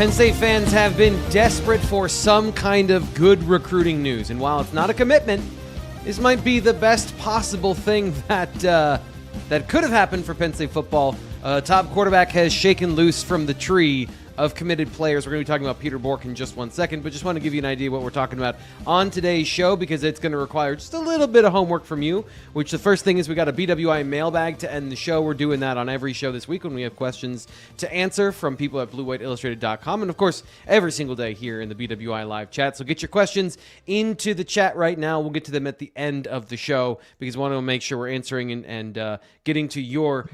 Penn State fans have been desperate for some kind of good recruiting news, and while it's not a commitment, this might be the best possible thing that could have happened for Penn State football. Top quarterback has shaken loose from the tree of committed players. We're going to be talking about Peter Bourque in just 1 second, but just want to give you an idea of what we're talking about on today's show, because it's going to require just a little bit of homework from you, which the first thing is we got a BWI Mailbag to end the show. We're doing that on every show this week when we have questions to answer from people at BWHIillustrated.com, and of course, every single day here in the BWI Live chat. So get your questions into the chat right now. We'll get to them at the end of the show, because we want to make sure we're answering and getting to your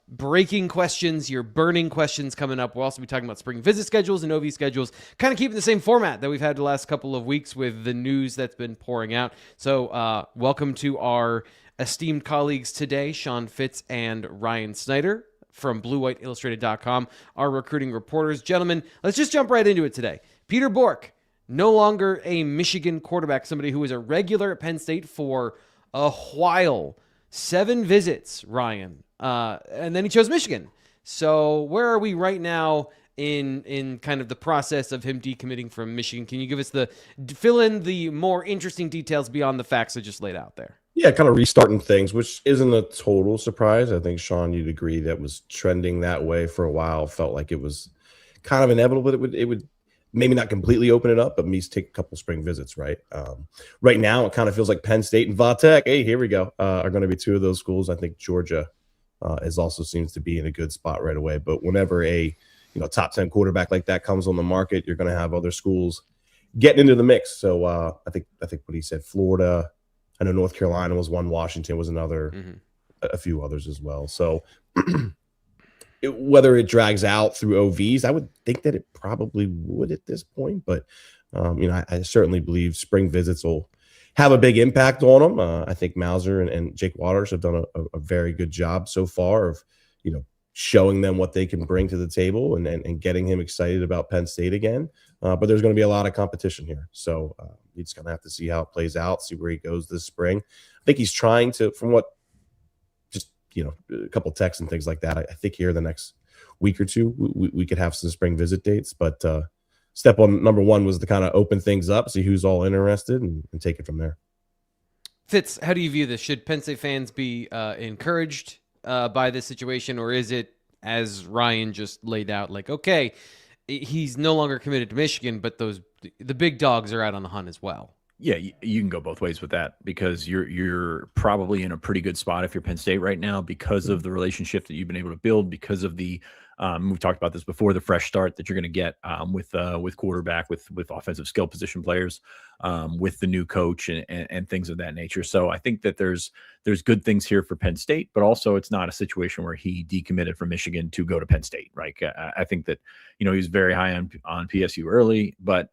breaking questions, your burning questions coming up. We'll also be talking about spring visit schedules and OV schedules, kind of keeping the same format that we've had the last couple of weeks with the news that's been pouring out. So welcome to our esteemed colleagues today, Sean Fitz and Ryan Snyder from BWHIillustrated.com, our recruiting reporters. Gentlemen, let's just jump right into it today. Peter Bourque, no longer a Michigan quarterback, somebody who was a regular at Penn State for a while. 7 visits, Ryan. And then he chose Michigan. So where are we right now in kind of the process of him decommitting from Michigan? Can you give us fill in the more interesting details beyond the facts I just laid out there? Yeah, kind of restarting things, which isn't a total surprise. I think, Sean, you'd agree that was trending that way for a while. Felt like it was kind of inevitable that it would maybe not completely open it up, but at least take a couple spring visits, right? Right now, it kind of feels like Penn State and Va-Tech, hey, here we go, are going to be 2 of those schools. I think Georgia is also seems to be in a good spot right away. But whenever a top 10 quarterback like that comes on the market, you're going to have other schools getting into the mix. So I think what he said, Florida, I know North Carolina was one, Washington was another, a few others as well. So whether it drags out through OVs, I would think that it probably would at this point. But I certainly believe spring visits will have a big impact on them. I think Mauser and Jake Waters have done a very good job so far of, showing them what they can bring to the table and getting him excited about Penn State again. But there's going to be a lot of competition here. So he's just going to have to see how it plays out, see where he goes this spring. I think he's trying to, from what, just, a couple texts and things like that. I think here the next week or two, we could have some spring visit dates. But step on number 1 was to kind of open things up, see who's all interested, and take it from there. Fitz, how do you view this? Should Penn State fans be encouraged by this situation, or is it, as Ryan just laid out, like, okay, he's no longer committed to Michigan, but the big dogs are out on the hunt as well? Yeah, you can go both ways with that, because you're probably in a pretty good spot if you're Penn State right now because of the relationship that you've been able to build, because of the we've talked about this before, the fresh start that you're going to get with quarterback, with offensive skill position players, with the new coach and things of that nature. So I think that there's good things here for Penn State, but also it's not a situation where he decommitted from Michigan to go to Penn State. Right? I think that he was very high on PSU early, but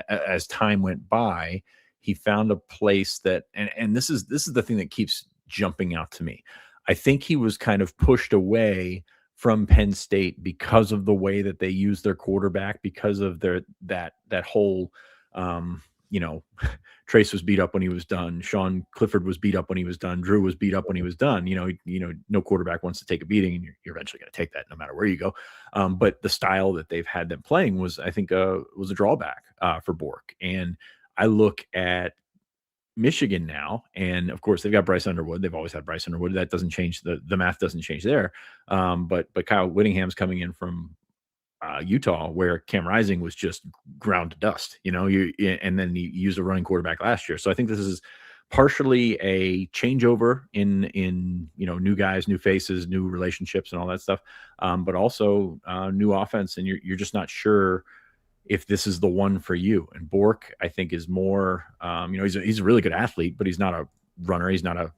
as time went by, he found a place that, and this is the thing that keeps jumping out to me. I think he was kind of pushed away from Penn State because of the way that they use their quarterback, because of that whole, Trace was beat up when he was done. Sean Clifford was beat up when he was done. Drew was beat up when he was done. No quarterback wants to take a beating, and you're eventually going to take that no matter where you go. But the style that they've had them playing was, I think, was a drawback for Bourque. And I look at Michigan now, and of course they've got Bryce Underwood. They've always had Bryce Underwood. That doesn't change, the math doesn't change there. But Kyle Whittingham's coming in from Utah, where Cam Rising was just ground to dust, and then he used a running quarterback last year. So I think this is partially a changeover in new guys, new faces, new relationships, and all that stuff. But also new offense, and you're just not sure if this is the one for you. And Bourque, I think, is more, he's a really good athlete, but he's not a runner. He's not a,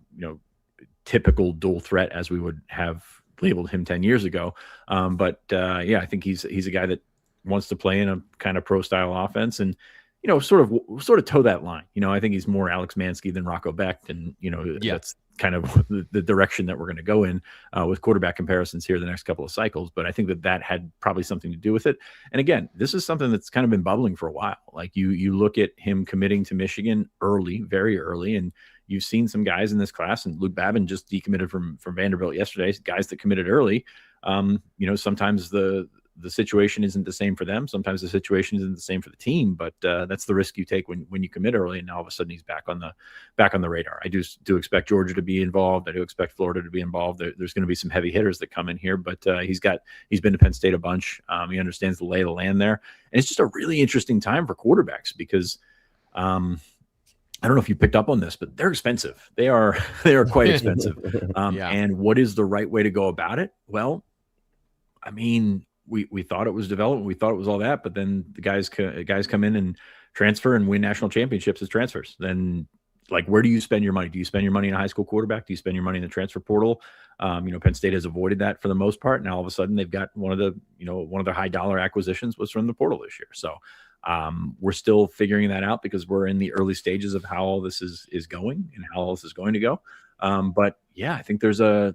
typical dual threat as we would have labeled him 10 years ago. I think he's a guy that wants to play in a kind of pro style offense and, sort of toe that line. I think he's more Alex Mansky than Rocco Becht. And, that's kind of the direction that we're going to go in with quarterback comparisons here the next couple of cycles. But I think that had probably something to do with it. And again, this is something that's kind of been bubbling for a while. Like you look at him committing to Michigan early, very early, and you've seen some guys in this class, and Luke Babin just decommitted from Vanderbilt yesterday, guys that committed early. Sometimes the the situation isn't the same for them. Sometimes the situation isn't the same for the team, but that's the risk you take when you commit early, and now all of a sudden he's back on the radar. I do expect Georgia to be involved. I do expect Florida to be involved. There's going to be some heavy hitters that come in here, but he's been to Penn State a bunch. He understands the lay of the land there, and it's just a really interesting time for quarterbacks because I don't know if you picked up on this, but they're expensive. They are quite expensive. And what is the right way to go about it? Well, I mean, we thought it was development. We thought it was all that, but then the guys come in and transfer and win national championships as transfers. Then, like, where do you spend your money? Do you spend your money in a high school quarterback? Do you spend your money in the transfer portal? Penn State has avoided that for the most part. Now all of a sudden they've got one of their high dollar acquisitions was from the portal this year. So we're still figuring that out because we're in the early stages of how all this is going and how all this is going to go. But yeah, I think there's a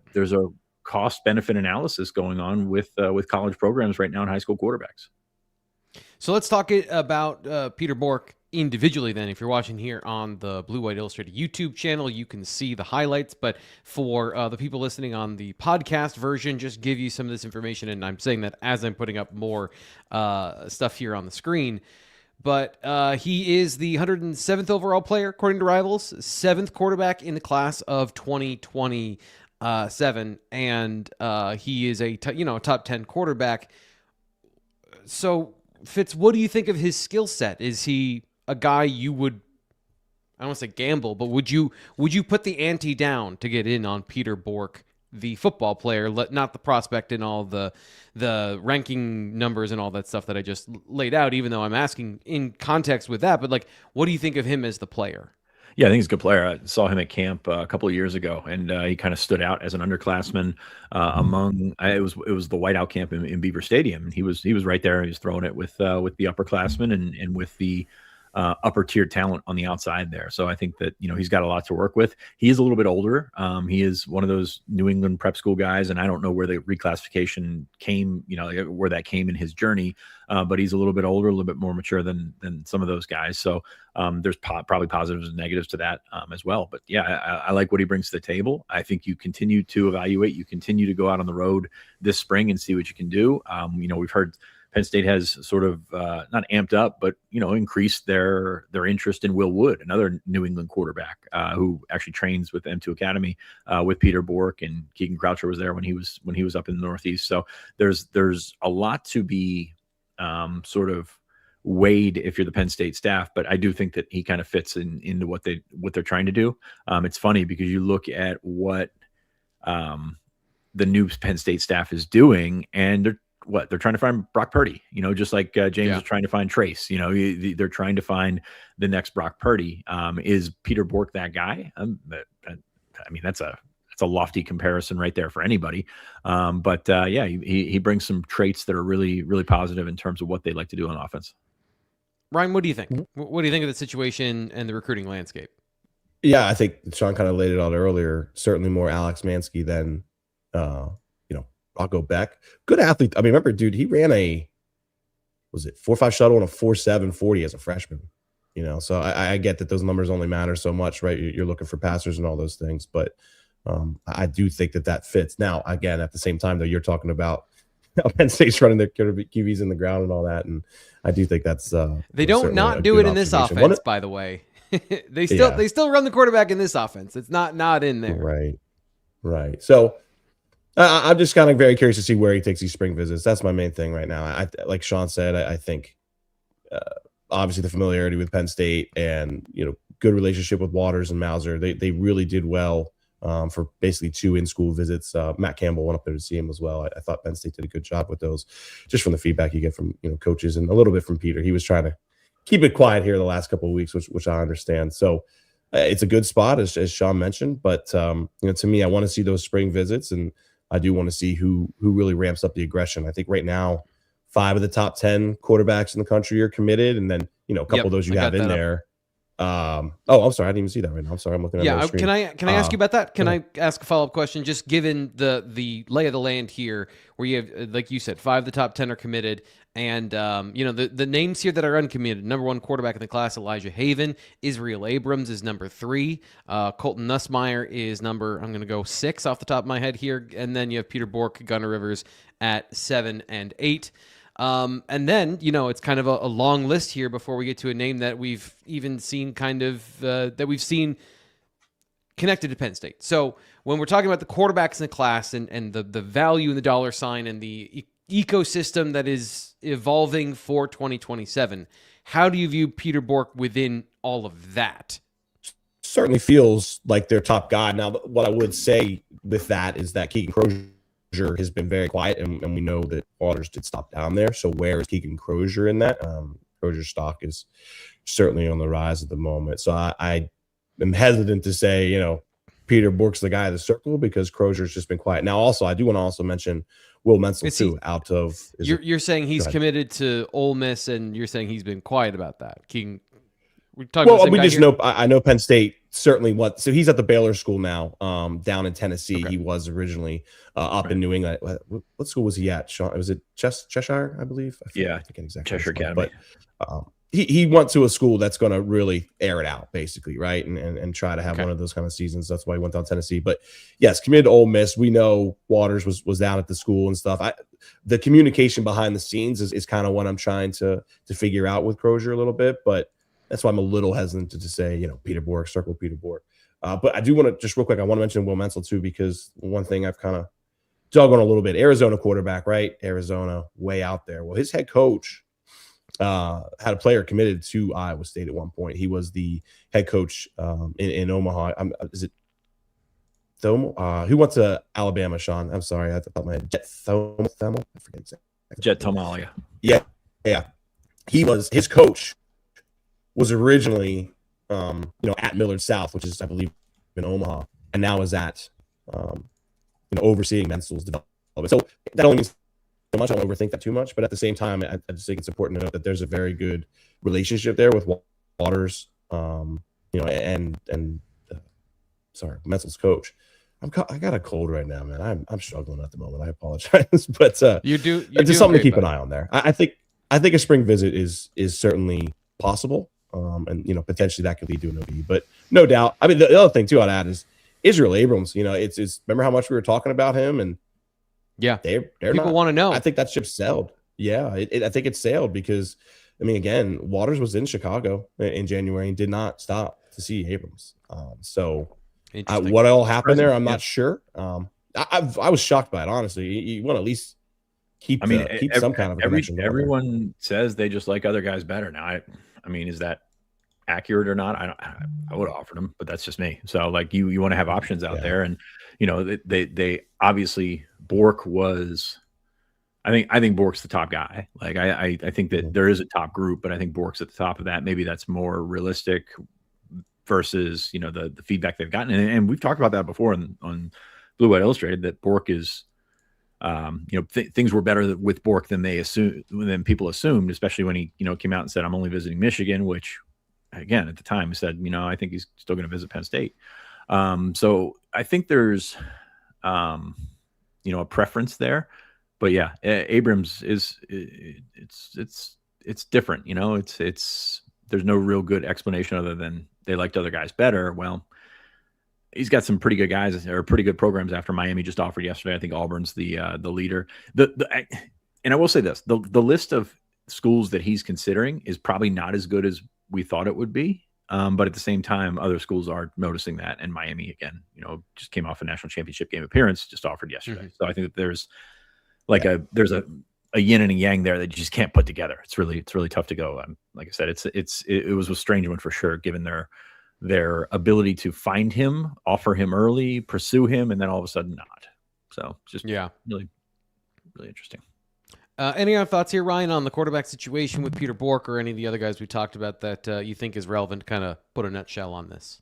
cost benefit analysis going on with college programs right now in high school quarterbacks. So let's talk about Peter Bourque individually then. If you're watching here on the Blue White Illustrated YouTube channel, you can see the highlights, but for the people listening on the podcast version, just give you some of this information, and I'm saying that as I'm putting up more stuff here on the screen. But he is the 107th overall player according to Rivals, 7th quarterback in the class of 2027, and he is a top 10 quarterback. So Fitz, what do you think of his skill set? Is he a guy you would, I don't want to say gamble, but would you put the ante down to get in on Peter Bourque, the football player, not the prospect and all the ranking numbers and all that stuff that I just laid out, even though I'm asking in context with that, but like, what do you think of him as the player? Yeah, I think he's a good player. I saw him at camp a couple of years ago, and he kind of stood out as an underclassman among. It was the whiteout camp in Beaver Stadium, and he was right there. He was throwing it with the upperclassmen and with the upper tier talent on the outside there. So I think that he's got a lot to work with. He is a little bit older. He is one of those New England prep school guys, and I don't know where the reclassification came. Where that came in his journey. But he's a little bit older, a little bit more mature than some of those guys. So there's probably positives and negatives to that as well. But yeah, I like what he brings to the table. I think you continue to evaluate. You continue to go out on the road this spring and see what you can do. We've heard Penn State has sort of not amped up, but increased their interest in Will Wood, another New England quarterback who actually trains with M2 Academy with Peter Bourque, and Keegan Croucher was there when he was up in the Northeast. So there's a lot to be sort of weighed if you're the Penn State staff, but I do think that he kind of fits into what they're trying to do. It's funny because you look at what the new Penn State staff is doing, and they're trying to find Brock Purdy, just like James is trying to find Trace. They're trying to find the next Brock Purdy. Is Peter Bourque that guy? I mean, that's a lofty comparison right there for anybody. But he brings some traits that are really, really positive in terms of what they like to do on offense. Ryan, what do you think? What do you think of the situation and the recruiting landscape? Yeah, I think Sean kind of laid it out earlier. Certainly more Alex Mansky than, Rocco Beck. Good athlete. I mean, remember, dude, he ran a 4.5 shuttle and a 4.7 40 as a freshman. So I get that those numbers only matter so much, right? You're looking for passers and all those things, but I do think that fits. Now, again, at the same time, though, you're talking about Penn State's running their QBs in the ground and all that, and I do think that's they don't not do it in this offense, by the way. they still run the quarterback in this offense. It's not in there. Right. So I'm just kind of very curious to see where he takes these spring visits. That's my main thing right now. I like Sean said, I think obviously the familiarity with Penn State and good relationship with Waters and Mauser. They really did well for basically 2 in-school visits. Matt Campbell went up there to see him as well. I thought Penn State did a good job with those, just from the feedback you get from coaches and a little bit from Peter. He was trying to keep it quiet here the last couple of weeks, which I understand. So it's a good spot, as Sean mentioned. But to me, I want to see those spring visits, and I do want to see who really ramps up the aggression. I think right now, 5 of the top 10 quarterbacks in the country are committed, and then a couple of those you have in there. I'm sorry, I didn't even see that right now. I'm sorry, I'm looking at the screen. Can I ask you about that? Can I ask a follow-up question? Just given the lay of the land here, where you have, like you said, 5 of the top 10 are committed, and the names here that are uncommitted. Number 1 quarterback in the class, Elijah Haven. Israel Abrams is number 3. Colton Nussmeier is number, I'm going to go 6 off the top of my head here, and then you have Peter Bourque, Gunnar Rivers, at 7 and 8. And then, it's kind of a long list here before we get to a name that we've even seen that we've seen connected to Penn State. So when we're talking about the quarterbacks in the class and the value in the dollar sign and the ecosystem that is evolving for 2027, how do you view Peter Bourque within all of that? Certainly feels like their top guy. Now, what I would say with that is that Keegan Crozier has been very quiet, and we know that Waters did stop down there. So where is Keegan Crozier in that? Crozier's stock is certainly on the rise at the moment. So I am hesitant to say, Peter Bourque's the guy of the circle because Crozier's just been quiet. Now, also, I do want to also mention Will Menzel too. You're saying he's committed to Ole Miss, and you're saying he's been quiet about that. Keegan, I know Penn State certainly so he's at the Baylor school now, down in Tennessee. Okay. He was originally up in New England. What school was he at? Sean, was it Cheshire, I believe? I think exactly. Cheshire Academy. But he went to a school that's going to really air it out, basically, right? And try to have one of those kind of seasons. That's why he went down to Tennessee. But yes, committed to Ole Miss. We know Waters was down at the school and stuff. The communication behind the scenes is kind of what I'm trying to figure out with Crozier a little bit. But that's why I'm a little hesitant to say, Peter Bourque, circle Peter Bourque. But I do want to just real quick, I want to mention Will Menzel too, because one thing I've kind of dug on a little bit, Arizona quarterback, right? Arizona way out there. Well, his head coach had a player committed to Iowa State at one point. He was the head coach in Omaha. Is it Thomo? Who went to Alabama, Sean? I'm sorry. I thought my Jet Thomo. I forget exactly. Jet Tomalia. Yeah. His coach was originally, at Millard South, which is, I believe, in Omaha, and now is at, overseeing Menzel's development. So that only means so much. I don't overthink that too much, but at the same time, I just think it's important to note that there's a very good relationship there with Waters, Menzel's coach. I got a cold right now, man. I'm struggling at the moment. I apologize, but it's just something to keep an eye on there. I think a spring visit is certainly possible. And potentially that could lead to an OB, but no doubt. I mean, the other thing too I'd add is Israel Abrams. It's remember how much we were talking about him, and they're people want to know. I think that ship sailed. Yeah, I think it sailed because again, Waters was in Chicago in January and did not stop to see Abrams. So what all happened there, I'm not sure. I was shocked by it, honestly. You want to at least keep some kind of a connection. Everyone says they just like other guys better now. Is that accurate or not? I would have offered him, but that's just me. So you want to have options out there, and they obviously Bourque was. I think Bourque's the top guy. I think that there is a top group, but I think Bourque's at the top of that. Maybe that's more realistic versus the feedback they've gotten, and we've talked about that before on Blue White Illustrated that Bourque is. Things were better with Bourque than people assumed, especially when he, came out and said, I'm only visiting Michigan, which again, at the time he said, I think he's still going to visit Penn State. So I think there's, a preference there, but yeah, Abrams it's different. There's no real good explanation other than they liked other guys better. Well, he's got some pretty good guys or pretty good programs after Miami just offered yesterday. I think Auburn's the leader. And I will say this, the list of schools that he's considering is probably not as good as we thought it would be. But at the same time, other schools are noticing that. And Miami, again, just came off a national championship game appearance, just offered yesterday. Mm-hmm. So I think that there's there's a yin and a yang there that you just can't put together. It's really tough to go. Like I said, it was a strange one for sure, given their ability to find him, offer him early, pursue him, and then all of a sudden not. So just really, really interesting. Any other thoughts here, Ryan, on the quarterback situation with Peter Bourque or any of the other guys we talked about that you think is relevant to kind of put a nutshell on this?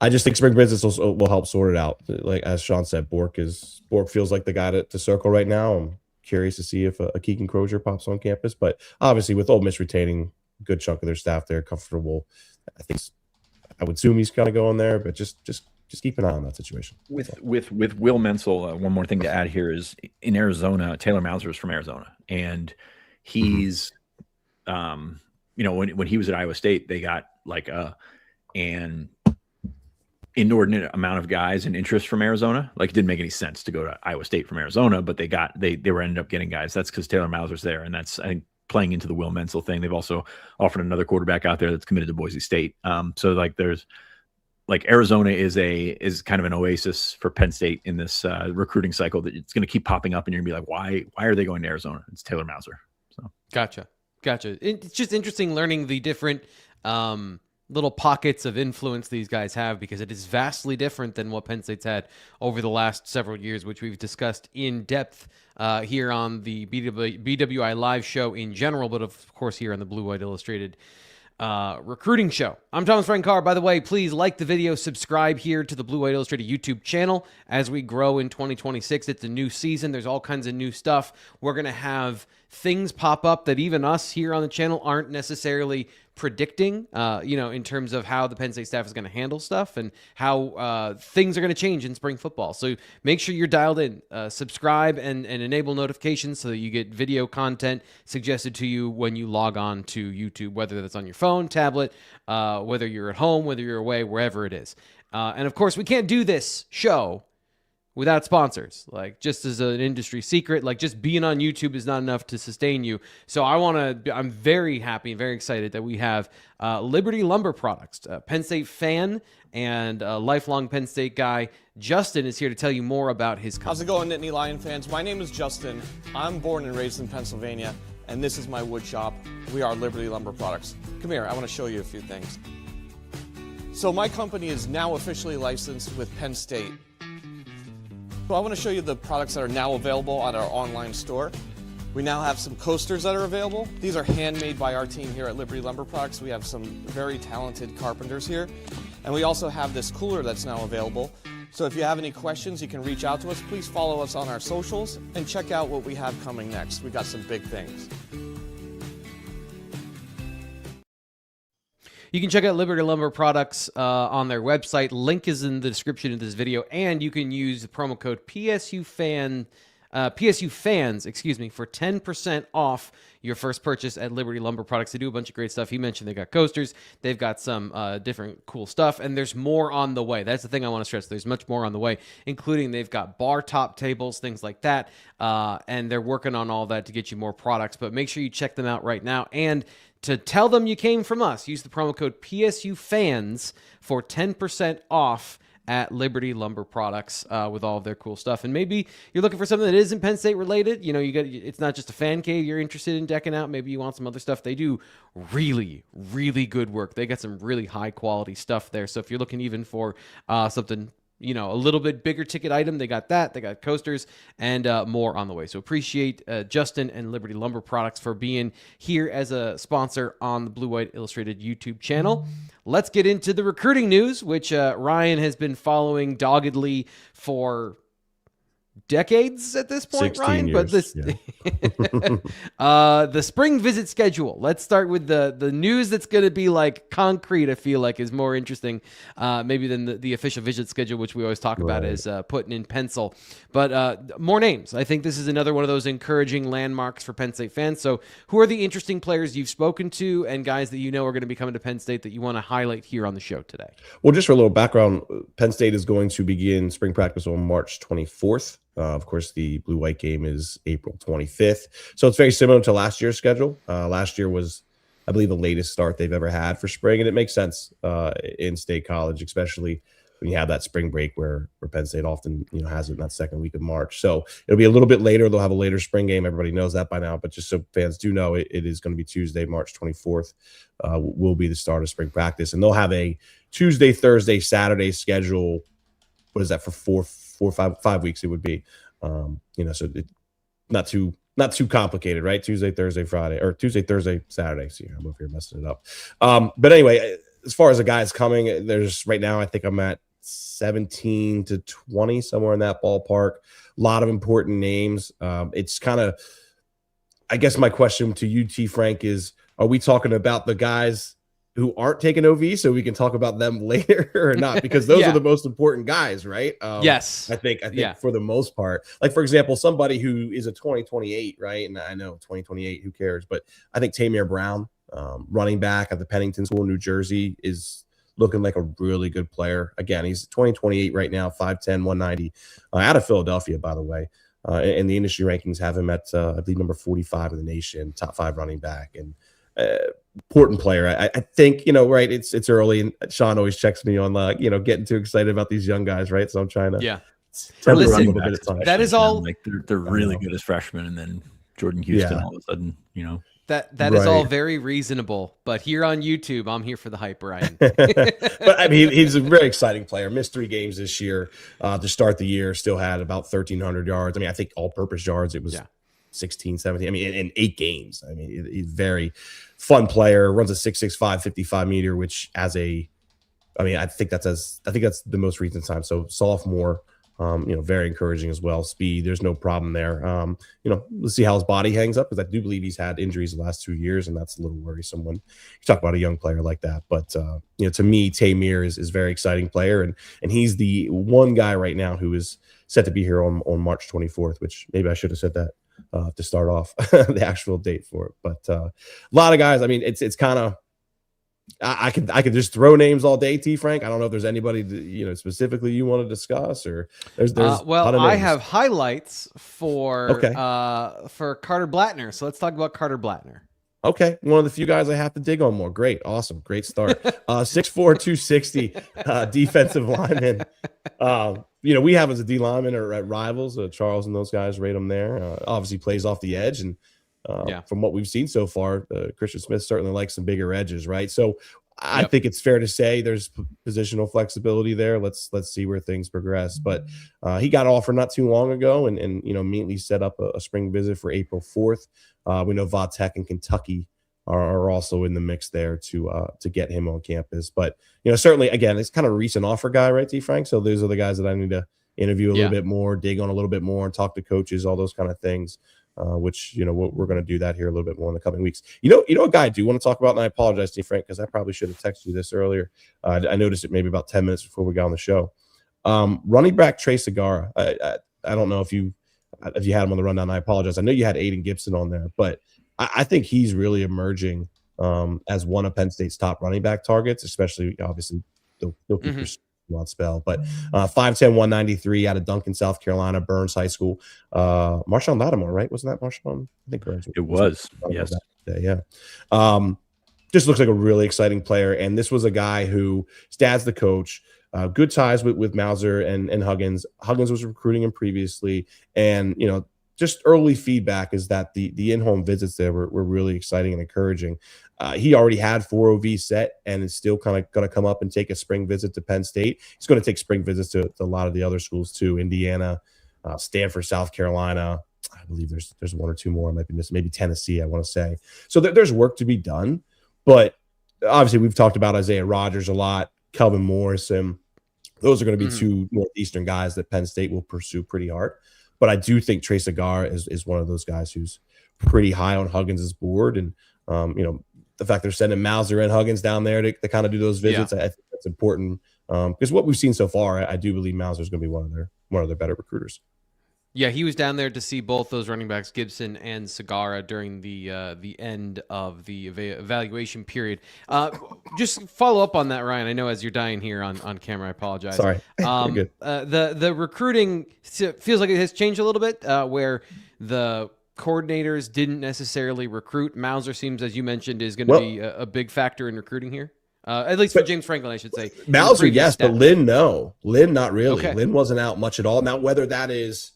I just think spring visits will help sort it out. Like as Sean said, Bourque feels like the guy to circle right now. I'm curious to see if a Keegan Crozier pops on campus, but obviously with Ole Miss retaining a good chunk of their staff there, comfortable, I would assume he's kind of going there, but just keep an eye on that situation. With Will Menzel, one more thing to add here is in Arizona, Taylor Mauser is from Arizona, and he's, when he was at Iowa State, they got and inordinate amount of guys and interest from Arizona. Like, it didn't make any sense to go to Iowa State from Arizona, but they were ended up getting guys. That's because Taylor Mauser's there, and that's, I think, playing into the Will Menzel thing. They've also offered another quarterback out there that's committed to Boise State. So like there's like Arizona is kind of an oasis for Penn State in this recruiting cycle that it's going to keep popping up, and you're gonna be like, why are they going to Arizona? It's Taylor Mauser. So Gotcha. It's just interesting learning the different little pockets of influence these guys have, because it is vastly different than what Penn State's had over the last several years, which we've discussed in depth here on the BWI Live show in general, but of course here on the Blue White Illustrated recruiting show. I'm Thomas Frank Carr. By the way, please like the video, subscribe here to the Blue White Illustrated YouTube channel as we grow in 2026. It's a new season. There's all kinds of new stuff. We're going to have things pop up that even us here on the channel aren't necessarily predicting, in terms of how the Penn State staff is going to handle stuff and how things are going to change in spring football. So make sure you're dialed in, subscribe and enable notifications so that you get video content suggested to you when you log on to YouTube, whether that's on your phone, tablet, whether you're at home, whether you're away, wherever it is. And of course, we can't do this show without sponsors. Like, just as an industry secret, like, just being on YouTube is not enough to sustain you. So I'm very happy and very excited that we have Liberty Lumber Products. Penn State fan and a lifelong Penn State guy, Justin, is here to tell you more about his company. How's it going, Nittany Lion fans? My name is Justin. I'm born and raised in Pennsylvania, and this is my wood shop. We are Liberty Lumber Products. Come here, I want to show you a few things. So my company is now officially licensed with Penn State. So I want to show you the products that are now available on our online store. We now have some coasters that are available. These are handmade by our team here at Liberty Lumber Products. We have some very talented carpenters here. And we also have this cooler that's now available. So if you have any questions, you can reach out to us. Please follow us on our socials and check out what we have coming next. We got some big things. You can check out Liberty Lumber Products on their website. Link is in the description of this video, and you can use the promo code PSU fans, for 10% off your first purchase at Liberty Lumber Products. They do a bunch of great stuff. He mentioned they got coasters. They've got some different cool stuff, and there's more on the way. That's the thing I want to stress. There's much more on the way, including they've got bar top tables, things like that, and they're working on all that to get you more products. But make sure you check them out right now, and to tell them you came from us, use the promo code PSU fans for 10% off at Liberty Lumber Products with all of their cool stuff. And maybe you're looking for something that isn't Penn State related. It's not just a fan cave you're interested in decking out. Maybe you want some other stuff. They do really, really good work. They got some really high quality stuff there. So if you're looking even for something, a little bit bigger ticket item, they got that. They got coasters and more on the way. So appreciate Justin and Liberty Lumber Products for being here as a sponsor on the Blue White Illustrated YouTube channel. Let's get into the recruiting news, which Ryan has been following doggedly for decades at this point, Ryan. Years, but this the spring visit schedule. Let's start with the news that's going to be like concrete. I feel like is more interesting maybe than the official visit schedule, which we always talk about is putting in pencil. But more names. I think this is another one of those encouraging landmarks for Penn State fans. So who are the interesting players you've spoken to and guys that you know are going to be coming to Penn State that you want to highlight here on the show today? Well, just for a little background, Penn State is going to begin spring practice on March 24th. Of course, the blue-white game is April 25th. So it's very similar to last year's schedule. Last year was, I believe, the latest start they've ever had for spring, and it makes sense in State College, especially when you have that spring break where Penn State often has it in that second week of March. So it'll be a little bit later. They'll have a later spring game. Everybody knows that by now, but just so fans do know, it is going to be Tuesday, March 24th will be the start of spring practice, and they'll have a Tuesday, Thursday, Saturday schedule. What is that for 5 weeks? It would be, so not too complicated, right? Tuesday, Thursday, Friday, or Tuesday, Thursday, Saturday. See, I'm over here messing it up. But anyway, as far as the guys coming, there's right now, I think I'm at 17 to 20, somewhere in that ballpark. A lot of important names. It's kind of, I guess my question to you, T. Frank, is, are we talking about the guys who aren't taking OV so we can talk about them later or not? Because those are the most important guys, right? Yes. I think for the most part, like, for example, somebody who is a 2028, right? And I know 2028, who cares? But I think Tamir Brown, running back at the Pennington School in New Jersey, is looking like a really good player. Again, he's 28 right now, 5'10", 190, out of Philadelphia, by the way. And the industry rankings have him at, I believe, number 45 in the nation, top 5 running back, and important player. I think, right, it's early, and Sean always checks me on, getting too excited about these young guys, right? So I'm trying to temper a little bit of time. That is all. Like they're really good as freshmen, and then Jordan Houston all of a sudden, That is all very reasonable, but here on YouTube, I'm here for the hype, Ryan. But I mean, he's a very exciting player. Missed 3 games this year to start the year. Still had about 1,300 yards. I mean, I think all-purpose yards, it was 16, 17. I mean, in 8 games. I mean, he's very fun player. Runs a 6.65, 55 meter, which I think that's the most recent time. So sophomore. Very encouraging as well. Speed, there's no problem there. Let's see how his body hangs up, because I do believe he's had injuries the last 2 years, and that's a little worrisome when you talk about a young player like that. But to me, Tamir is a very exciting player, and he's the one guy right now who is set to be here on March 24th, which maybe I should have said that to start off the actual date for it. But a lot of guys. I mean, it's kind of. I could just throw names all day, T. Frank. I don't know if there's anybody that, specifically you want to discuss, or there's well, I have highlights for Carter Blattner. So let's talk about Carter Blattner. Okay, one of the few guys I have to dig on more. Great, awesome, great start. 6'4", 260 defensive lineman. We have as a D lineman or at Rivals, Charles and those guys rate him there. Obviously plays off the edge, and from what we've seen so far, Christian Smith certainly likes some bigger edges, right? So I think it's fair to say there's positional flexibility there. Let's see where things progress. But he got offered not too long ago, and immediately set up a spring visit for April 4th. We know Va Tech and Kentucky are also in the mix there to get him on campus. But certainly, again, it's kind of a recent offer guy, right, T. Frank? So those are the guys that I need to interview a little bit more, dig on a little bit more, and talk to coaches, all those kind of things. Which we're going to do that here a little bit more in the coming weeks. A guy I do want to talk about, and I apologize to you, Frank, because I probably should have texted you this earlier. I noticed it maybe about 10 minutes before we got on the show. Running back Trey Segarra. I don't know if you had him on the rundown. I apologize. I know you had Aiden Gibson on there, but I think he's really emerging as one of Penn State's top running back targets, especially obviously they'll keep not spell, but 5'10", 193 out of Duncan, South Carolina, Burns High School. Marshawn Lattimore, right? Wasn't that Marshawn? I think it was. Yes. Yeah. Just looks like a really exciting player. And this was a guy who Stad's the coach, good ties with Mauser and Huggins. Huggins was recruiting him previously. And, just early feedback is that the in-home visits there were really exciting and encouraging. He already had 4 OV set and is still kind of going to come up and take a spring visit to Penn State. He's going to take spring visits to a lot of the other schools too, Indiana, Stanford, South Carolina. I believe there's 1 or 2 more I might be missing, maybe Tennessee, I want to say. So there's work to be done. But obviously we've talked about Isaiah Rogers a lot, Kelvin Morrison. Those are going to be 2 Northeastern guys that Penn State will pursue pretty hard. But I do think Trey Segarra is one of those guys who's pretty high on Huggins' board. And, the fact they're sending Mauser and Huggins down there to kind of do those visits, I think that's important. Because what we've seen so far, I do believe Mauser is going to be one of their better recruiters. Yeah, he was down there to see both those running backs, Gibson and Segarra, during the end of the evaluation period. Just follow up on that, Ryan. I know as you're dying here on camera, I apologize. Sorry. Good. The recruiting feels like it has changed a little bit, where the coordinators didn't necessarily recruit. Mauser seems, as you mentioned, is going to be a big factor in recruiting here. At least for James Franklin, I should say. Mauser, yes, but Lynn, no. Lynn, not really. Okay. Lynn wasn't out much at all. Now, whether that is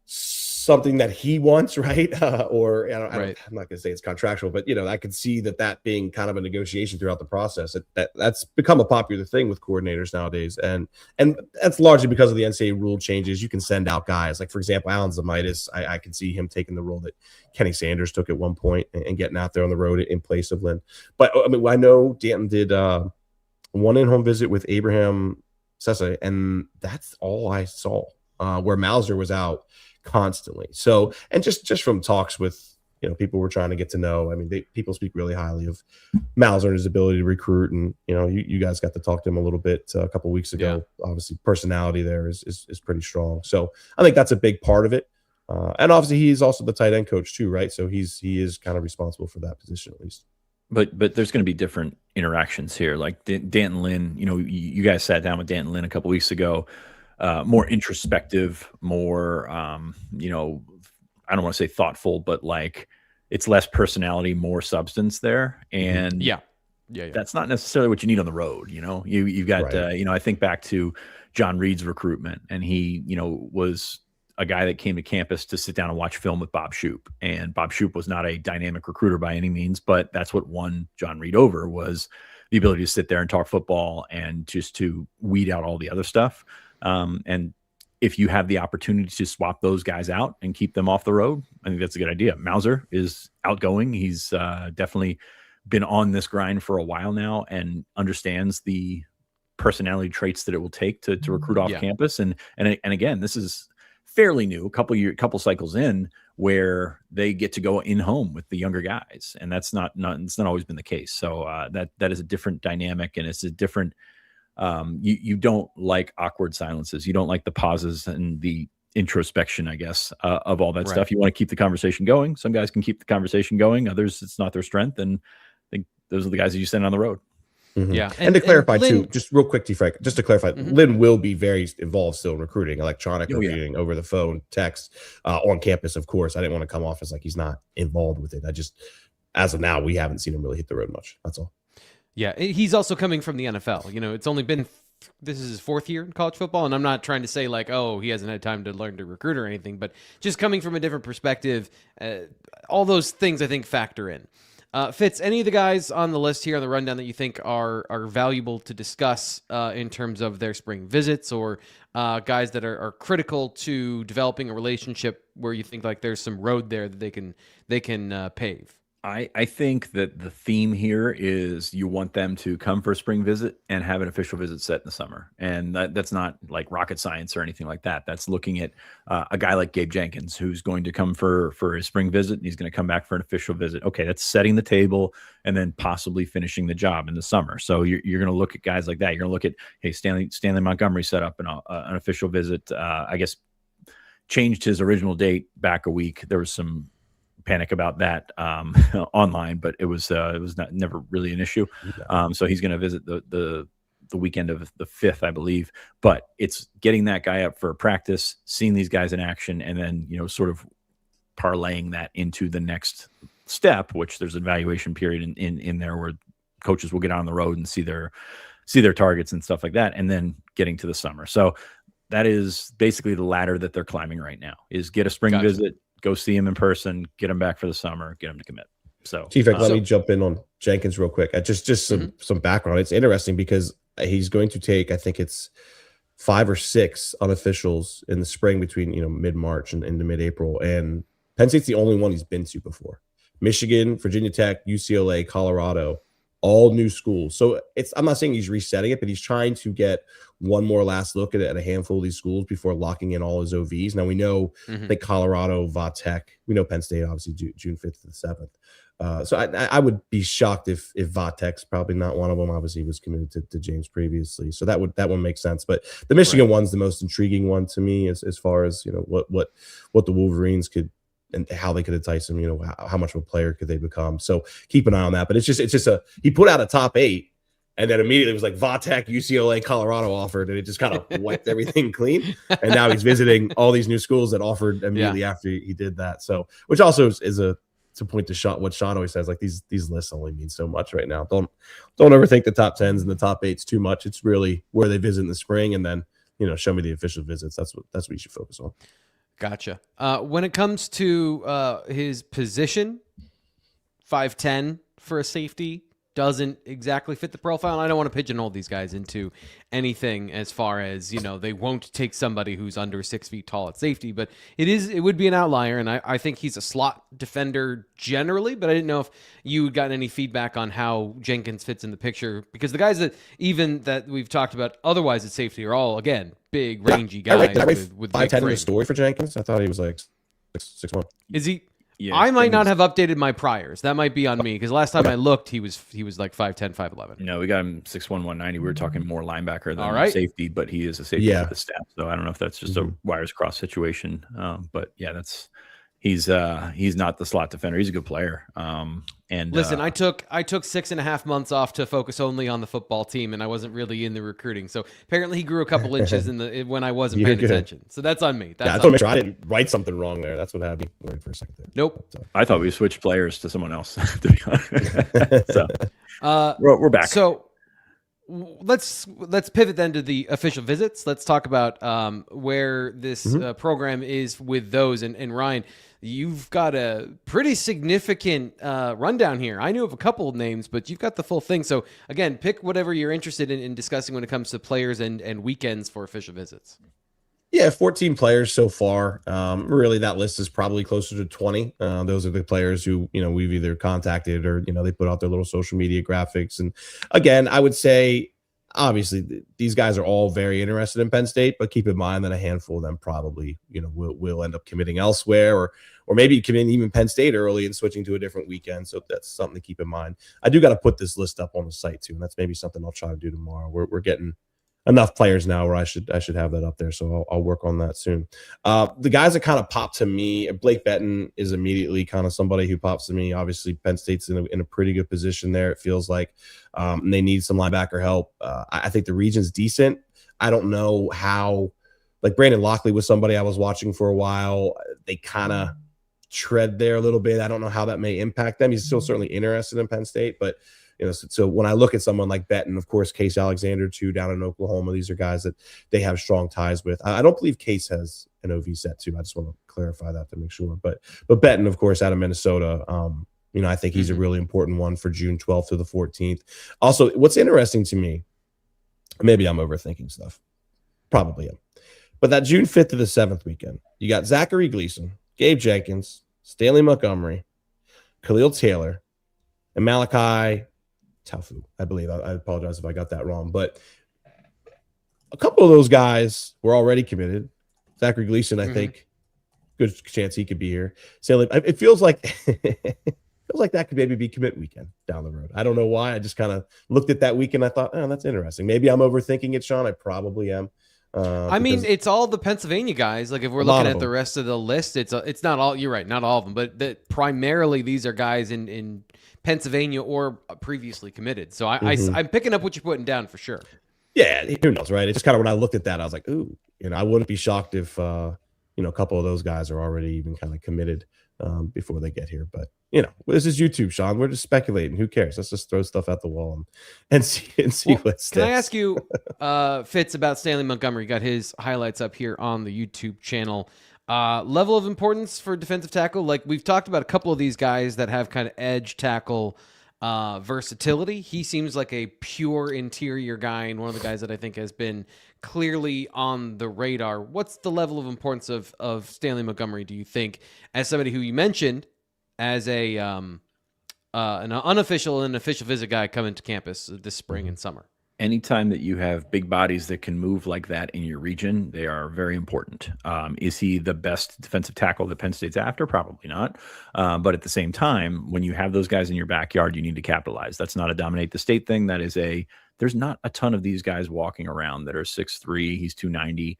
something that he wants, right? Or I'm not going to say it's contractual, but I could see that being kind of a negotiation throughout the process. That's become a popular thing with coordinators nowadays, and that's largely because of the NCAA rule changes. You can send out guys like, for example, Alan Zamitis. I could see him taking the role that Kenny Sanders took at one point and getting out there on the road in place of Lynn. But I know Danton did one in-home visit with Abraham Sessa, and that's all I saw. Where Mauser was out constantly. So, and just from talks with, people we're trying to get to know, people speak really highly of Mauser and his ability to recruit. And, you guys got to talk to him a little bit a couple of weeks ago. Yeah. Obviously personality there is pretty strong. So I think that's a big part of it. And obviously he's also the tight end coach too, right? So he is kind of responsible for that position at least. But there's going to be different interactions here. Like Danton Lynn, you guys sat down with Danton Lynn a couple weeks ago, more introspective, more, I don't want to say thoughtful, but like it's less personality, more substance there. And yeah. That's not necessarily what you need on the road. You've got, Right. I think back to John Reed's recruitment, and he, was a guy that came to campus to sit down and watch film with Bob Shoop. And Bob Shoop was not a dynamic recruiter by any means, but that's what won John Reed over, was the ability to sit there and talk football and just to weed out all the other stuff. And if you have the opportunity to swap those guys out and keep them off the road, I think that's a good idea. Mauser is outgoing. He's definitely been on this grind for a while now and understands the personality traits that it will take to recruit off campus. And again, this is fairly new, a couple cycles in, where they get to go in home with the younger guys, and that's not it's not always been the case. So that is a different dynamic, and it's a different. You don't like awkward silences. You don't like the pauses and the introspection, I guess, of all that stuff. You want to keep the conversation going. Some guys can keep the conversation going. Others, it's not their strength, and I think those are the guys that you send on the road. Mm-hmm. Yeah. And to clarify Lynn, too, just real quick, Frank, just to clarify, Lynn will be very involved still in recruiting, electronic recruiting, over the phone, text, on campus, of course. I didn't want to come off as like he's not involved with it. I just, as of now, we haven't seen him really hit the road much. That's all. Yeah. He's also coming from the NFL. It's only been, this is his 4th year in college football. And I'm not trying to say like, oh, he hasn't had time to learn to recruit or anything, but just coming from a different perspective, all those things I think factor in. Fitz, any of the guys on the list here on the rundown that you think are valuable to discuss in terms of their spring visits, or guys that are critical to developing a relationship where you think like there's some road there that they can pave? I think that the theme here is you want them to come for a spring visit and have an official visit set in the summer. And that's not like rocket science or anything like that. That's looking at a guy like Gabe Jenkins, who's going to come for his spring visit, and he's going to come back for an official visit. Okay, that's setting the table and then possibly finishing the job in the summer. So you're going to look at guys like that. You're going to look at, hey, Stanley Montgomery set up an official visit. I guess changed his original date back a week. There was some panic about that online, but it was never really an issue. So he's going to visit the weekend of the 5th, I believe. But it's getting that guy up for practice, seeing these guys in action, and then sort of parlaying that into the next step, which there's an evaluation period in there where coaches will get on the road and see their targets and stuff like that, and then getting to the summer. So that is basically the ladder that they're climbing right now: is get a spring visit, go see him in person, get him back for the summer, get him to commit. So, Chief, let me jump in on Jenkins real quick. Just some background. It's interesting because he's going to take, I think it's 5 or 6 unofficials in the spring between mid-March and into mid-April, and Penn State's the only one he's been to before. Michigan, Virginia Tech, UCLA, Colorado, all new schools. So I'm not saying he's resetting it, but he's trying to get one more last look at a handful of these schools before locking in all his OVs. Now we know that Colorado, Va Tech, we know Penn State, obviously June 5th to the 7th. So I would be shocked if Va Tech's probably not one of them. Obviously he was committed to James previously. So that one makes sense. But the Michigan one's the most intriguing one to me as far as, what the Wolverines could, and how they could entice him, how much of a player could they become. So keep an eye on that. But it's just he put out a top 8, and then immediately it was like Va Tech, UCLA, Colorado offered, and it just kind of wiped everything clean. And now he's visiting all these new schools that offered immediately after he did that. So, which also is to point to what Sean always says, like these lists only mean so much right now. Don't overthink the top 10s and the top 8s too much. It's really where they visit in the spring, and then show me the official visits. That's what you should focus on. Gotcha. When it comes to his position, 5'10" for a safety doesn't exactly fit the profile. And I don't want to pigeonhole these guys into anything as far as, they won't take somebody who's under 6 feet tall at safety, but it would be an outlier. And I think he's a slot defender generally, but I didn't know if you got any feedback on how Jenkins fits in the picture, because the guys that we've talked about otherwise at safety are all, again, big, rangy guys. With 5'10" in the story for Jenkins. I thought he was like 6'1". Is he? Yeah, I might not have updated my priors. That might be on me, because last time I looked, he was like 5'10", 5'11". No, we got him 6'1", 190. We were talking more linebacker than safety, but he is a safety with the staff. So I don't know if that's just a wires cross situation. But yeah, He's not the slot defender. He's a good player. And listen, I took 6.5 months off to focus only on the football team, and I wasn't really in the recruiting. So apparently, he grew a couple inches when I wasn't paying attention. So that's on me. I just want to make sure I didn't write something wrong there. That's what had me worried for a second there. Nope. So. I thought we switched players to someone else. To be honest. So we're back. So let's pivot then to the official visits. Let's talk about where this program is with those. And Ryan, you've got a pretty significant rundown here. I knew of a couple of names, but you've got the full thing. So again, pick whatever you're interested in discussing when it comes to players and weekends for official visits. Yeah, 14 players so far. Really, that list is probably closer to 20. Those are the players who, we've either contacted or, they put out their little social media graphics. And again, I would say, obviously, these guys are all very interested in Penn State, but keep in mind that a handful of them probably, will end up committing elsewhere or maybe committing even Penn State early and switching to a different weekend. So that's something to keep in mind. I do got to put this list up on the site too, and that's maybe something I'll try to do tomorrow. We're getting enough players now where I should have that up there. So I'll work on that soon. The guys that kind of popped to me, Blake Benton is immediately kind of somebody who pops to me. Obviously, Penn State's in a pretty good position there. It feels like they need some linebacker help. I think the region's decent. I don't know how, like Brandon Lockley was somebody I was watching for a while. They kind of tread there a little bit. I don't know how that may impact them. He's still certainly interested in Penn State, but so when I look at someone like Benton, of course, Case Alexander too, down in Oklahoma, these are guys that they have strong ties with. I don't believe Case has an OV set too. I just want to clarify that to make sure. But Benton, of course, out of Minnesota, I think he's a really important one for June 12th to the 14th. Also, what's interesting to me, maybe I'm overthinking stuff. Probably am. But that June 5th to the 7th weekend, you got Zachary Gleason, Gabe Jenkins, Stanley Montgomery, Khalil Taylor, and Malachi Taufu, I believe. I apologize if I got that wrong. But a couple of those guys were already committed. Zachary Gleason, I think, good chance he could be here. Stanley, it feels like that could maybe be commit weekend down the road. I don't know why. I just kind of looked at that weekend. I thought, oh, that's interesting. Maybe I'm overthinking it, Sean. I probably am. I mean, it's all the Pennsylvania guys. Like if we're looking at the rest of the list, it's not all. You're right, not all of them, but primarily these are guys in Pennsylvania or previously committed. So I'm picking up what you're putting down for sure. Yeah, who knows, right? It's just kind of when I looked at that, I was like, ooh, I wouldn't be shocked if a couple of those guys are already even kind of committed before they get here. But this is YouTube, Sean. We're just speculating. Who cares? Let's just throw stuff at the wall and see what sticks. Can I ask you, Fitz, about Stanley Montgomery? Got his highlights up here on the YouTube channel. Level of importance for defensive tackle. Like we've talked about a couple of these guys that have kind of edge tackle versatility. He seems like a pure interior guy and one of the guys that I think has been clearly on the radar. What's the level of importance of Stanley Montgomery, do you think, as somebody who you mentioned as an unofficial and official visit guy coming to campus this spring and summer? Anytime that you have big bodies that can move like that in your region, they are very important. Is he the best defensive tackle that Penn State's after? Probably not. But at the same time, when you have those guys in your backyard, you need to capitalize. That's not a dominate the state thing. That is there's not a ton of these guys walking around that are 6'3", he's 290,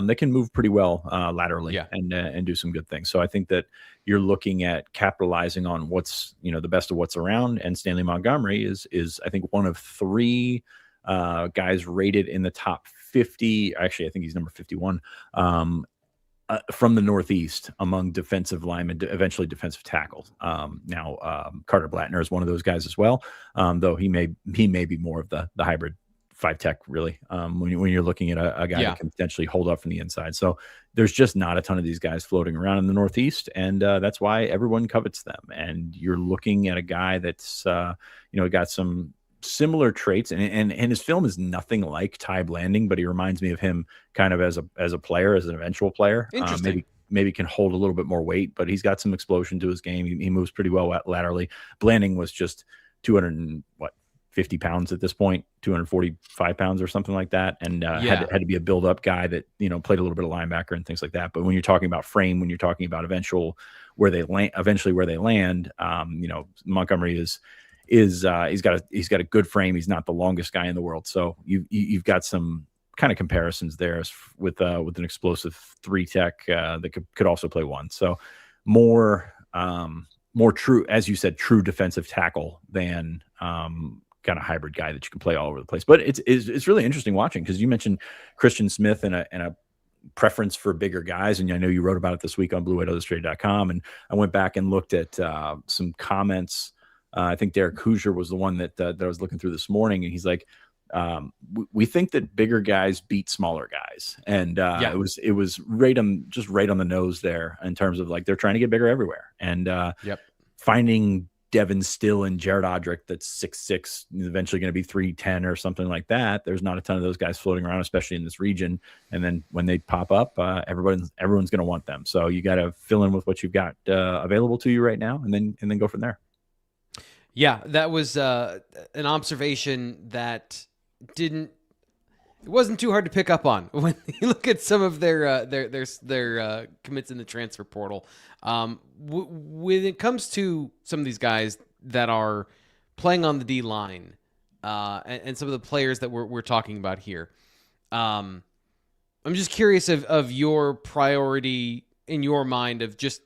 that can move pretty well laterally and do some good things. So I think that you're looking at capitalizing on what's, the best of what's around. And Stanley Montgomery is I think one of three guys rated in the top 50. Actually, I think he's number 51 from the Northeast among defensive linemen, eventually defensive tackles. Now, Carter Blattner is one of those guys as well, though he may be more of the hybrid 5-tech, really, when you're looking at a guy that can potentially hold up from the inside. So there's just not a ton of these guys floating around in the Northeast, and that's why everyone covets them. And you're looking at a guy that's got some similar traits, and his film is nothing like Ty Blanding, but he reminds me of him kind of as a player, as an eventual player. Maybe can hold a little bit more weight, but he's got some explosion to his game. He moves pretty well laterally. Blanding was just 250 pounds at this point, 245 pounds or something like that, and had to be a build-up guy that played a little bit of linebacker and things like that. But when you're talking about frame, when you're talking about eventually where they land, Montgomery he's got a good frame. He's not the longest guy in the world, so you've got some kind of comparisons there with an explosive 3-tech that could also play 1. So more true, as you said, true defensive tackle than kind of hybrid guy that you can play all over the place. But it's really interesting watching, because you mentioned Christian Smith and a preference for bigger guys, and I know you wrote about it this week on BlueWhiteIllustrated.com, and I went back and looked at some comments. I think Derek Hoosier was the one that I was looking through this morning, and he's like, we think that bigger guys beat smaller guys, and it was right on the nose there in terms of like they're trying to get bigger everywhere, and finding Devin Still and Jared Odrick that's 6'6", eventually going to be 310 or something like that. There's not a ton of those guys floating around, especially in this region. And then when they pop up, everyone's going to want them. So you got to fill in with what you've got available to you right now, and then go from there. Yeah, that was an observation that it wasn't too hard to pick up on when you look at some of their commits in the transfer portal. When it comes to some of these guys that are playing on the D line, and some of the players that we're talking about here, I'm just curious of your priority in your mind of just,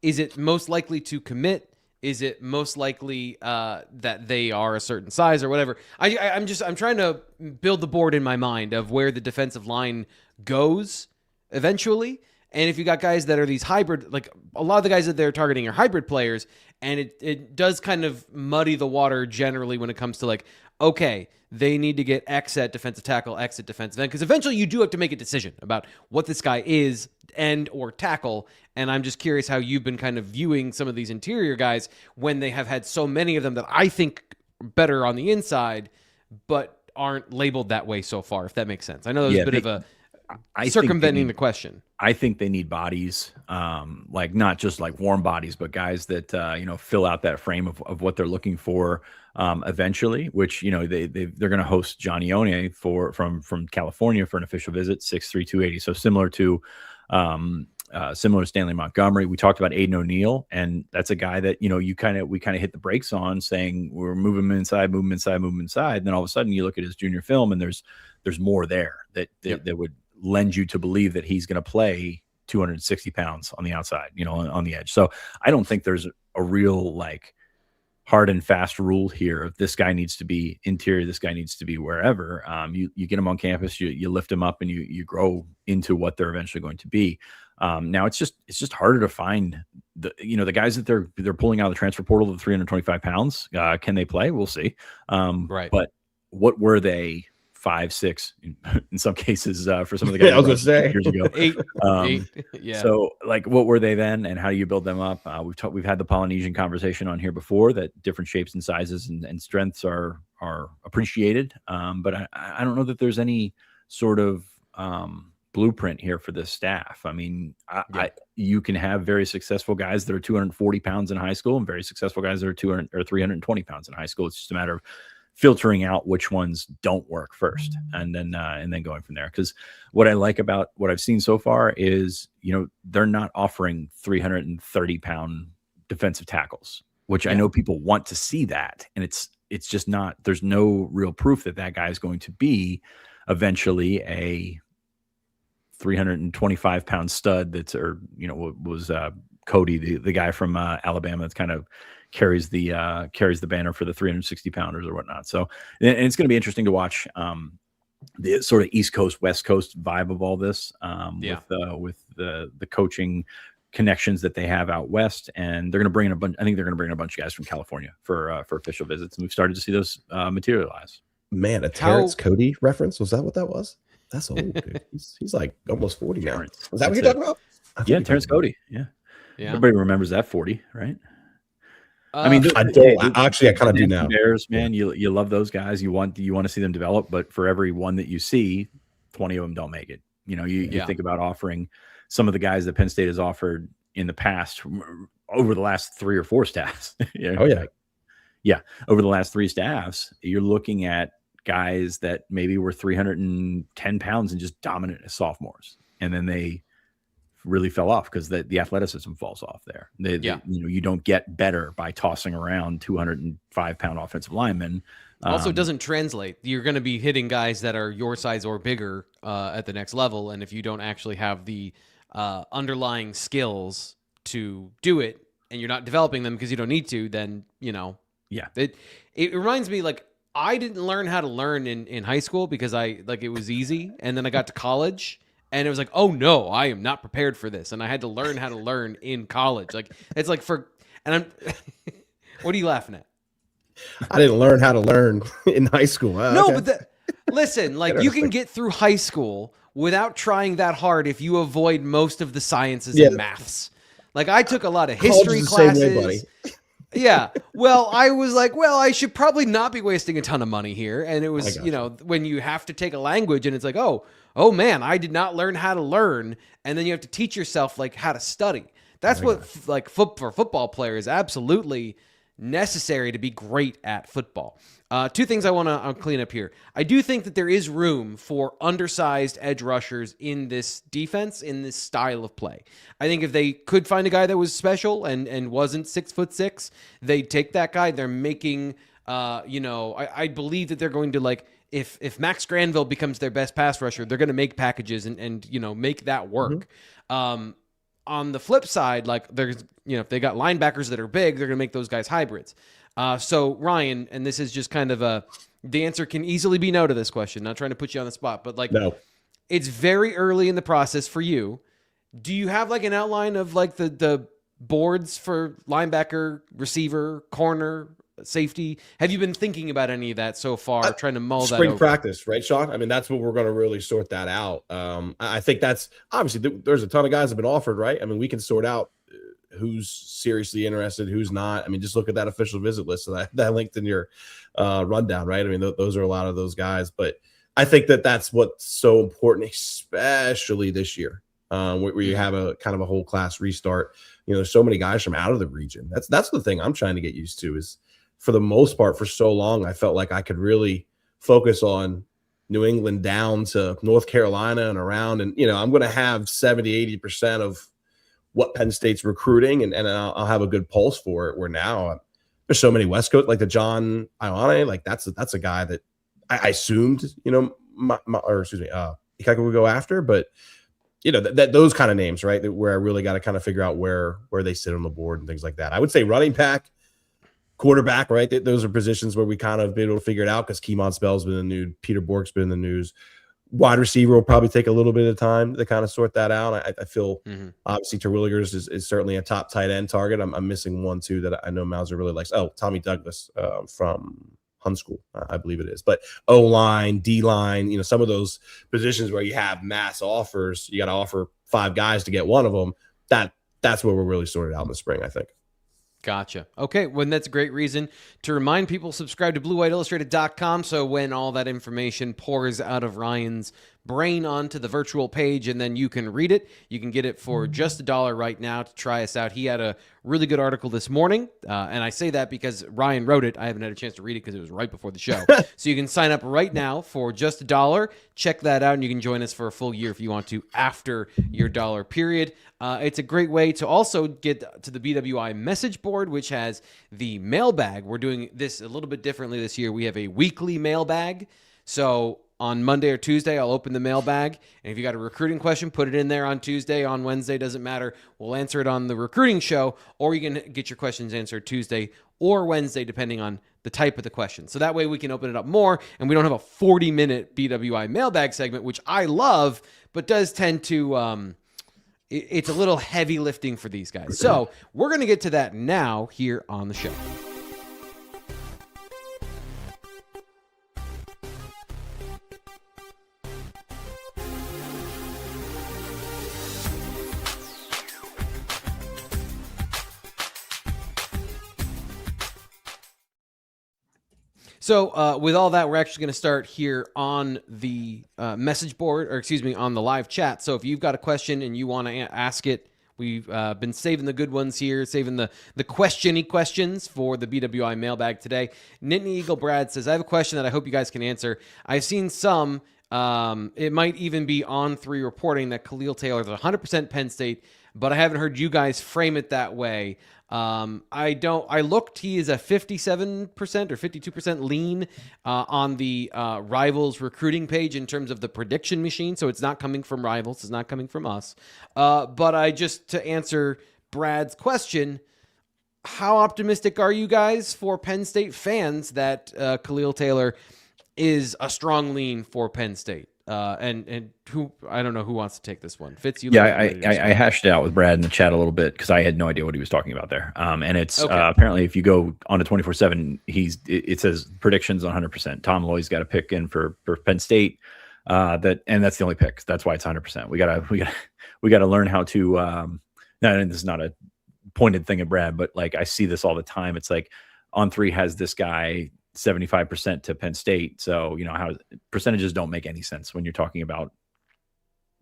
is it most likely to commit? Is it most likely that they are a certain size or whatever? I'm trying to build the board in my mind of where the defensive line goes eventually. And if you got guys that are these hybrid, like a lot of the guys that they're targeting are hybrid players, and it does kind of muddy the water generally when it comes to like, okay, they need to get X at defensive tackle, X at defensive end, because eventually you do have to make a decision about what this guy is, end or tackle. And I'm just curious how you've been kind of viewing some of these interior guys when they have had so many of them that I think better on the inside, but aren't labeled that way so far, if that makes sense. I know there's a bit of a circumventing the question. I think they need bodies, like not just like warm bodies, but guys that fill out that frame of what they're looking for eventually. Which they're going to host Johnny One from California for an official visit, 6'3", 280. So similar to Stanley Montgomery. We talked about Aiden O'Neill, and that's a guy that we kind of hit the brakes on, saying we're moving him inside. And then all of a sudden you look at his junior film, and there's more there that would lend you to believe that he's going to play 260 pounds on the outside, on the edge. So I don't think there's a real like hard and fast rule here. If this guy needs to be interior, this guy needs to be wherever. You get him on campus, you lift him up, and you grow into what they're eventually going to be. Now it's just harder to find the guys that they're pulling out of the transfer portal, the 325 pounds. Can they play? We'll see. Right. But what were they? 5, 6, in some cases, for some of the guys. I was going to say years ago. 8. Yeah. So, like, what were they then, and how do you build them up? We've had the Polynesian conversation on here before, that different shapes and sizes and strengths are appreciated. But I don't know that there's any sort of blueprint here for this staff. I mean, you can have very successful guys that are 240 pounds in high school, and very successful guys that are 200 or 320 pounds in high school. It's just a matter of filtering out which ones don't work first, and then going from there. Because what I like about what I've seen so far is, they're not offering 330-pound defensive tackles, which I know people want to see that, and it's just not. There's no real proof that guy is going to be eventually a 325-pound stud. Was Cody, the guy from Alabama that's kind of carries the banner for the 360 pounders or whatnot. So, and it's going to be interesting to watch the sort of East Coast, West Coast vibe of all this, with the coaching connections that they have out West. And they're going to bring in I think they're going to bring in a bunch of guys from California for official visits. And we've started to see those materialize. Man, a Terrence Cody reference. Was that what that was? That's old, dude. He's like almost 40 now. Was that what you're talking about? Yeah, Terrence Cody. Yeah. Everybody remembers that 40, right? I mean, I don't. Actually, I kind of do now. Bears, man, you love those guys. You want to see them develop, but for every one that you see, 20 of them don't make it. You think about offering some of the guys that Penn State has offered in the past over the last 3 or 4 staffs. Over the last 3 staffs, you're looking at guys that maybe were 310 pounds and just dominant as sophomores, and then they really fell off because the athleticism falls off there. You don't get better by tossing around 205-pound offensive linemen. Also, it doesn't translate. You're going to be hitting guys that are your size or bigger at the next level, and if you don't actually have the underlying skills do it, and you're not developing them because you don't need to, then, Yeah. It reminds me, like, I didn't learn how to learn in high school because it was easy. And then I got to college and it was like, oh no, I am not prepared for this. And I had to learn how to learn in college. Like, it's like what are you laughing at? I didn't learn how to learn in high school. No, Okay. but listen, like, you can get through high school without trying that hard if you avoid most of the sciences and maths. Like, I took a lot of history classes. Same way, buddy. Yeah. Well, I was like, I should probably not be wasting a ton of money here. And it was, when you have to take a language and it's like, oh man, I did not learn how to learn. And then you have to teach yourself, like, how to study. That's what for football players, absolutely necessary to be great at football. Two things I want to clean up here. I do think that there is room for undersized edge rushers in this defense, in this style of play. I think if they could find a guy that was special and wasn't 6'6", they'd take that guy. They're making, I believe that they're going to, like, if Max Granville becomes their best pass rusher, they're going to make packages and make that work. Mm-hmm. On the flip side, like, there's, if they got linebackers that are big, they're going to make those guys hybrids. So Ryan, and this is just kind of the answer can easily be no to this question. Not trying to put you on the spot, but, like, no. It's very early in the process for you. Do you have, like, an outline of, like, the boards for linebacker, receiver, corner, safety? Have you been thinking about any of that so far, trying to mull that over? Spring practice, right, Sean? I mean, that's what we're going to really sort that out. I think that's obviously there's a ton of guys that have been offered, right? I mean, we can sort out who's seriously interested, who's not. I mean, just look at that official visit list that linked in your rundown, right? I mean, those are a lot of those guys. But I think that's what's so important, especially this year, where you have a kind of a whole class restart. There's so many guys from out of the region. That's the thing I'm trying to get used to is, for the most part, for so long, I felt like I could really focus on New England down to North Carolina and around. And, I'm going to have 70-80% of what Penn State's recruiting, and I'll have a good pulse for it. Where now there's so many West Coast, like the John Ione, like that's a guy that I assumed, Ikaika would go after, but that those kind of names, right? Where I really got to kind of figure out where they sit on the board and things like that. I would say running back, quarterback, right? Those are positions where we kind of been able to figure it out because Keemon Spell's been in the news. Peter Bourque's been in the news. Wide receiver will probably take a little bit of time to kind of sort that out. I feel obviously Terwilligers is certainly a top tight end target. I'm missing one too that I know Mauser really likes. Oh, Tommy Douglas from Hun School, I believe it is. But O-line, D-line, some of those positions where you have mass offers, you got to offer 5 guys to get one of them. That's where we're really sorted out in the spring, I think. Gotcha. Okay, well, that's a great reason to remind people, subscribe to BlueWhiteIllustrated.com, so when all that information pours out of Ryan's brain onto the virtual page, and then you can read it. You can get it for just $1 right now to try us out. He had a really good article this morning, and I say that because Ryan wrote it. I haven't had a chance to read it because it was right before the show. So you can sign up right now for just $1. Check that out, and you can join us for a full year if you want to after your $1 period. It's a great way to also get to the BWI Message Board, which has the mailbag. We're doing this a little bit differently this year. We have a weekly mailbag. So on Monday or Tuesday, I'll open the mailbag. And if you got a recruiting question, put it in there on Tuesday, on Wednesday, doesn't matter. We'll answer it on the recruiting show, or you can get your questions answered Tuesday or Wednesday, depending on the type of the question. So that way we can open it up more, and we don't have a 40-minute BWI mailbag segment, which I love, but does tend to... it's a little heavy lifting for these guys. So we're going to get to that now here on the show. So with all that, we're actually going to start here on the message board, or excuse me, on the live chat. So if you've got a question and you want to ask it, we've been saving the good ones here, saving the question-y questions for the BWI mailbag today. Nittany Eagle Brad says, I have a question that I hope you guys can answer. I've seen some, it might even be on 3 reporting that Khalil Taylor is 100% Penn State, but I haven't heard you guys frame it that way. I looked, he is a 57% or 52% lean on the Rivals recruiting page in terms of the prediction machine. So it's not coming from Rivals. It's not coming from us. But to answer Brad's question, how optimistic are you guys for Penn State fans that Khalil Taylor is a strong lean for Penn State? And who, I don't know who wants to take this one. Fitz, you. Yeah, I hashed it out with Brad in the chat a little bit because I had no idea what he was talking about there. And it's apparently if you go on to 24/7, it says predictions 100%. Tom Loy's got a pick in for Penn State. And that's the only pick. That's why it's 100%. We gotta learn how to. And this is not a pointed thing at Brad, but like I see this all the time. It's like On3 has this guy 75% to Penn State. So, how percentages don't make any sense when you're talking about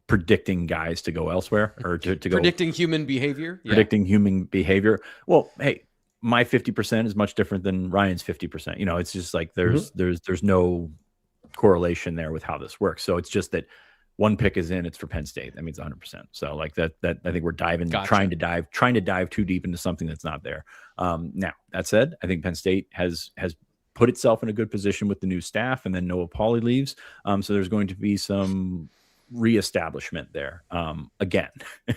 predicting guys to go elsewhere or to go predicting human behavior. Predicting human behavior. Well, hey, my 50% is much different than Ryan's 50%. It's just like there's no correlation there with how this works. So it's just that one pick is in, it's for Penn State. That means 100%. So like that I think we're trying to dive too deep into something that's not there. Now that said, I think Penn State has put itself in a good position with the new staff, and then Noah Pauley leaves. So there's going to be some reestablishment there again.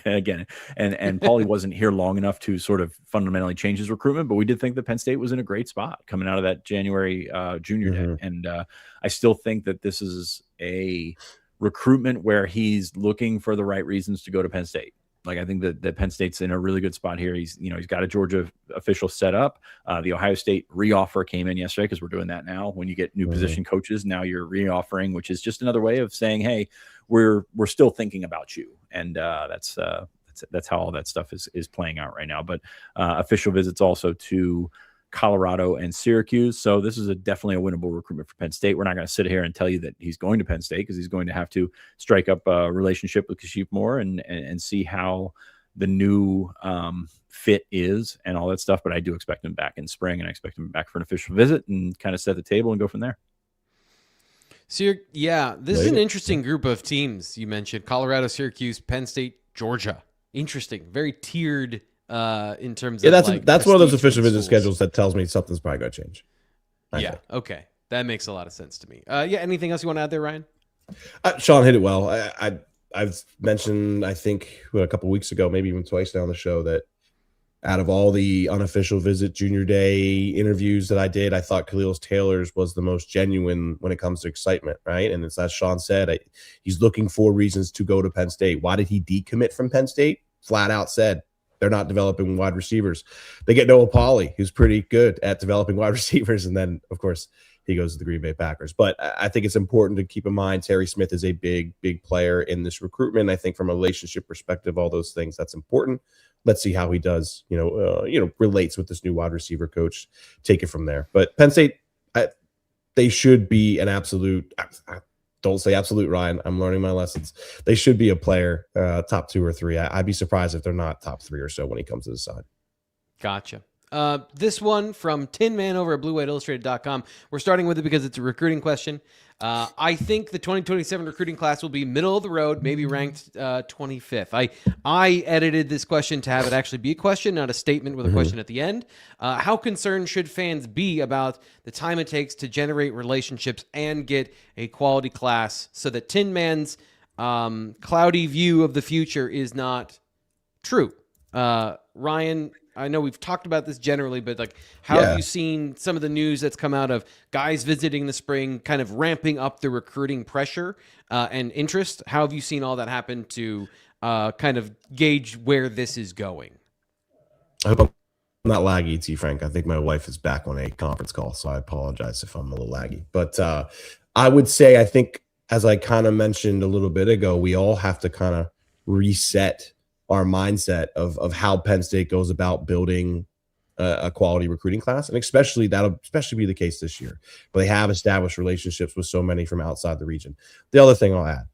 And Pauley wasn't here long enough to sort of fundamentally change his recruitment, but we did think that Penn State was in a great spot coming out of that January junior day. And I still think that this is a recruitment where he's looking for the right reasons to go to Penn State. Like I think that Penn State's in a really good spot here. He's got a Georgia official set up. The Ohio State reoffer came in yesterday because we're doing that now. When you get new position coaches, now you're reoffering, which is just another way of saying, hey, we're still thinking about you. And that's how all that stuff is playing out right now. But official visits also to Colorado and Syracuse. So this is definitely a winnable recruitment for Penn State. We're not going to sit here and tell you that he's going to Penn State because he's going to have to strike up a relationship with Kashif Moore and see how the new fit is and all that stuff. But I do expect him back in spring, and I expect him back for an official visit and kind of set the table and go from there. So this is an interesting group of teams. You mentioned Colorado, Syracuse, Penn State, Georgia. Interesting, very tiered in terms of that's one of those official visit schedules that tells me something's probably going to change. I think. Okay, that makes a lot of sense to me. Anything else you want to add there, Ryan? Sean hit it well. I've mentioned, I think a couple of weeks ago, maybe even twice now on the show, that out of all the unofficial visit junior day interviews that I did, I thought Khalil Taylor's was the most genuine when it comes to excitement, right? And it's as Sean said, he's looking for reasons to go to Penn State. Why did he decommit from Penn State? Flat out said, they're not developing wide receivers. They get Noah Pauley, who's pretty good at developing wide receivers. And then, of course, he goes to the Green Bay Packers. But I think it's important to keep in mind Terry Smith is a big, big player in this recruitment. I think from a relationship perspective, all those things, that's important. Let's see how he does, relates with this new wide receiver coach. Take it from there. But Penn State, they should be an absolute don't say absolute, Ryan. I'm learning my lessons. They should be a player, top 2 or 3. I'd be surprised if they're not top 3 or so when he comes to the side. Gotcha. This one from Tin Man over at BlueWhiteIllustrated.com. We're starting with it because it's a recruiting question. I think the 2027 recruiting class will be middle of the road, maybe ranked 25th. I edited this question to have it actually be a question, not a statement with a question at the end. How concerned should fans be about the time it takes to generate relationships and get a quality class so that Tin Man's cloudy view of the future is not true? Ryan, I know we've talked about this generally, but how have you seen some of the news that's come out of guys visiting the spring, kind of ramping up the recruiting pressure and interest? How have you seen all that happen to kind of gauge where this is going? I hope I'm not laggy, T. Frank. I think my wife is back on a conference call, so I apologize if I'm a little laggy. But I would say, I think, as I kind of mentioned a little bit ago, we all have to kind of reset our mindset of how Penn State goes about building a quality recruiting class. And that'll especially be the case this year, but they have established relationships with so many from outside the region. The other thing I'll add,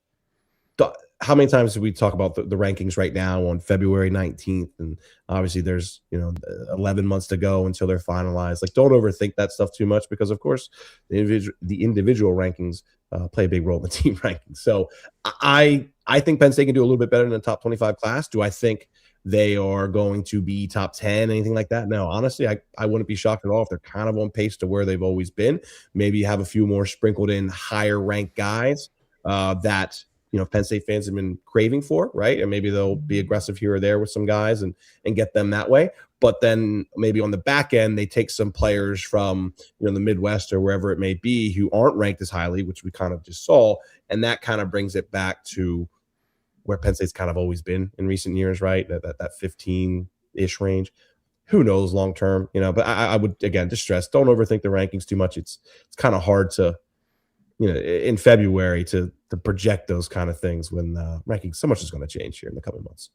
how many times do we talk about the rankings right now on February 19th? And obviously there's, 11 months to go until they're finalized. Don't overthink that stuff too much, because of course the individual rankings play a big role in the team rankings. So I think Penn State can do a little bit better than the top 25 class. Do I think they are going to be top 10, anything like that? No, honestly, I wouldn't be shocked at all if they're kind of on pace to where they've always been. Maybe have a few more sprinkled in higher ranked guys that Penn State fans have been craving for, right? And maybe they'll be aggressive here or there with some guys and get them that way. But then maybe on the back end, they take some players from, the Midwest or wherever it may be who aren't ranked as highly, which we kind of just saw. And that kind of brings it back to where Penn State's kind of always been in recent years, right? That 15-ish range. Who knows long term, but I would, again, just stress, don't overthink the rankings too much. It's kind of hard to, in February to project those kind of things when rankings, so much is going to change here in the coming months.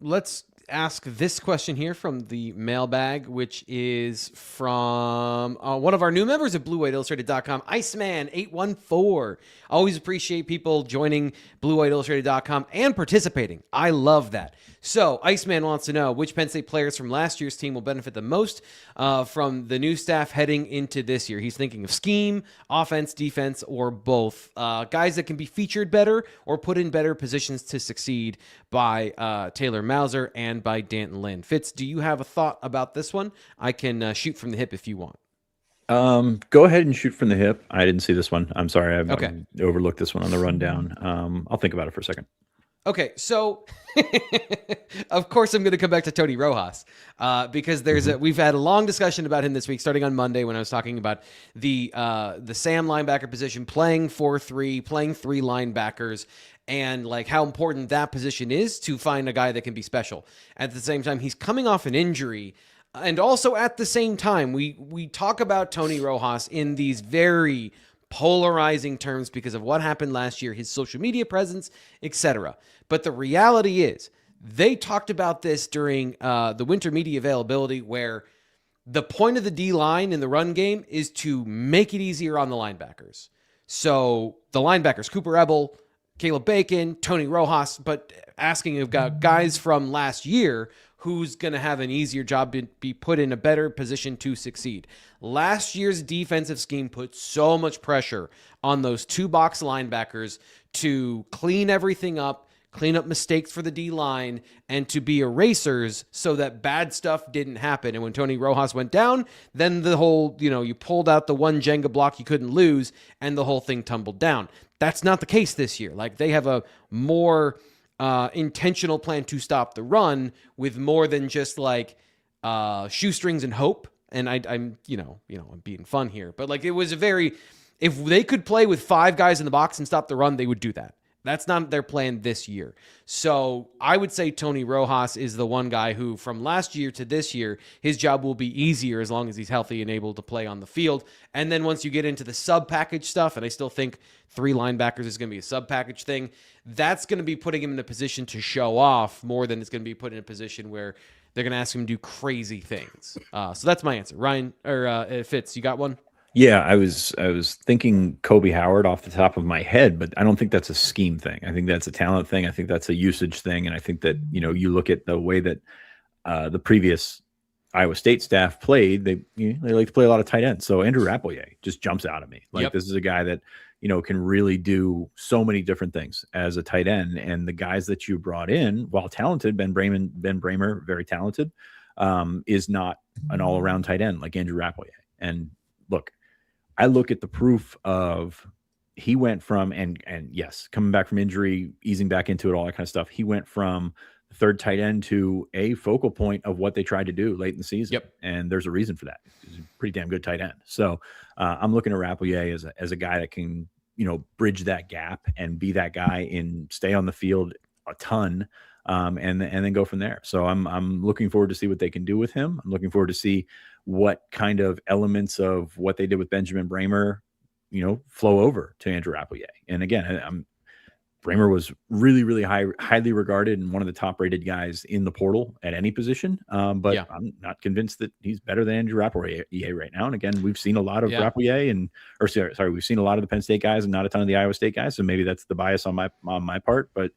Let's ask this question here from the mailbag, which is from one of our new members at BlueWhiteIllustrated.com, Iceman814. Always appreciate people joining BlueWhiteIllustrated.com and participating. I love that. So Iceman wants to know which Penn State players from last year's team will benefit the most from the new staff heading into this year. He's thinking of scheme, offense, defense, or both. Guys that can be featured better or put in better positions to succeed by Taylor Mauser and by Danton Lynn. Fitz, do you have a thought about this one? I can shoot from the hip if you want. Go ahead and shoot from the hip. I didn't see this one. I'm sorry. I Okay. overlooked this one on the rundown. I'll think about it for a second. Okay, so of course I'm going to come back to Tony Rojas because we've had a long discussion about him this week, starting on Monday when I was talking about the Sam linebacker position, playing 4-3, playing 3 linebackers, and like how important that position is to find a guy that can be special. At the same time, he's coming off an injury. And also at the same time, we talk about Tony Rojas in these very polarizing terms because of what happened last year, his social media presence, etc. But the reality is, they talked about this during the winter media availability, where the point of the D-line in the run game is to make it easier on the linebackers. So the linebackers, Cooper Ebel, Caleb Bacon, Tony Rojas, but asking about guys from last year who's going to have an easier job to be put in a better position to succeed. Last year's defensive scheme put so much pressure on those 2-box linebackers to clean everything up, clean up mistakes for the D-line, and to be erasers so that bad stuff didn't happen. And when Tony Rojas went down, then the whole, you pulled out the one Jenga block you couldn't lose, and the whole thing tumbled down. That's not the case this year. Like, they have a more intentional plan to stop the run with more than just like shoestrings and hope. And I'm being fun here, but like, it was if they could play with 5 guys in the box and stop the run, they would do that. That's not their plan this year. So I would say Tony Rojas is the one guy who, from last year to this year, his job will be easier as long as he's healthy and able to play on the field. And then once you get into the sub-package stuff, and I still think 3 linebackers is going to be a sub-package thing, that's going to be putting him in a position to show off more than it's going to be put in a position where they're going to ask him to do crazy things. So that's my answer. Ryan, or Fitz, you got one? Yeah, I was thinking Kobe Howard off the top of my head, but I don't think that's a scheme thing. I think that's a talent thing. I think that's a usage thing. And I think that, you look at the way that the previous Iowa State staff played, they like to play a lot of tight ends. So Andrew Rappleyea just jumps out at me. Like, This is a guy that, can really do so many different things as a tight end. And the guys that you brought in, while talented, Ben Bramer, very talented, is not an all-around tight end like Andrew Rappleyea. And look, I look at the proof of he went from, and yes, coming back from injury, easing back into it, all that kind of stuff. He went from the 3rd tight end to a focal point of what they tried to do late in the season. Yep. And there's a reason for that. He's a pretty damn good tight end. So I'm looking at Rappleyea as a guy that can, bridge that gap and be that guy and stay on the field a ton. And then go from there. So I'm looking forward to see what they can do with him. I'm looking forward to see what kind of elements of what they did with Benjamin Bramer, flow over to Andrew Rappleyea. And again, Bramer was really, really highly regarded and one of the top rated guys in the portal at any position. But I'm not convinced that he's better than Andrew Rappleyea right now. And again, we've seen a lot of Rappleyea we've seen a lot of the Penn State guys and not a ton of the Iowa State guys. So maybe that's the bias on my part, but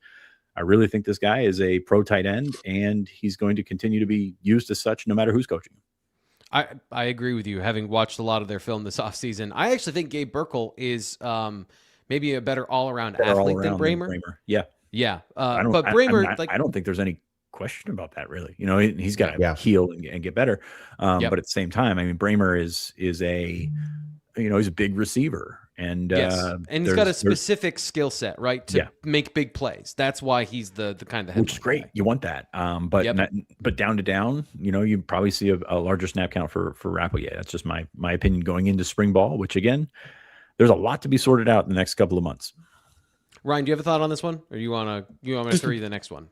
I really think this guy is a pro tight end, and he's going to continue to be used as such no matter who's coaching him. I agree with you, having watched a lot of their film this offseason. I actually think Gabe Burkle is maybe a better all-around athlete than Bramer. Yeah. But Bramer, I don't think there's any question about that, really. He's got to heal and get better. But at the same time, I mean, Bramer is a he's a big receiver. And yes, and he's got a specific skill set, right, to make big plays. That's why he's the kind of which is great. Guy. You want that, but down to down, you probably see a larger snap count for Rappleyea. That's just my opinion going into spring ball. Which again, there's a lot to be sorted out in the next couple of months. Ryan, do you have a thought on this one, or you want me to throw you the next one?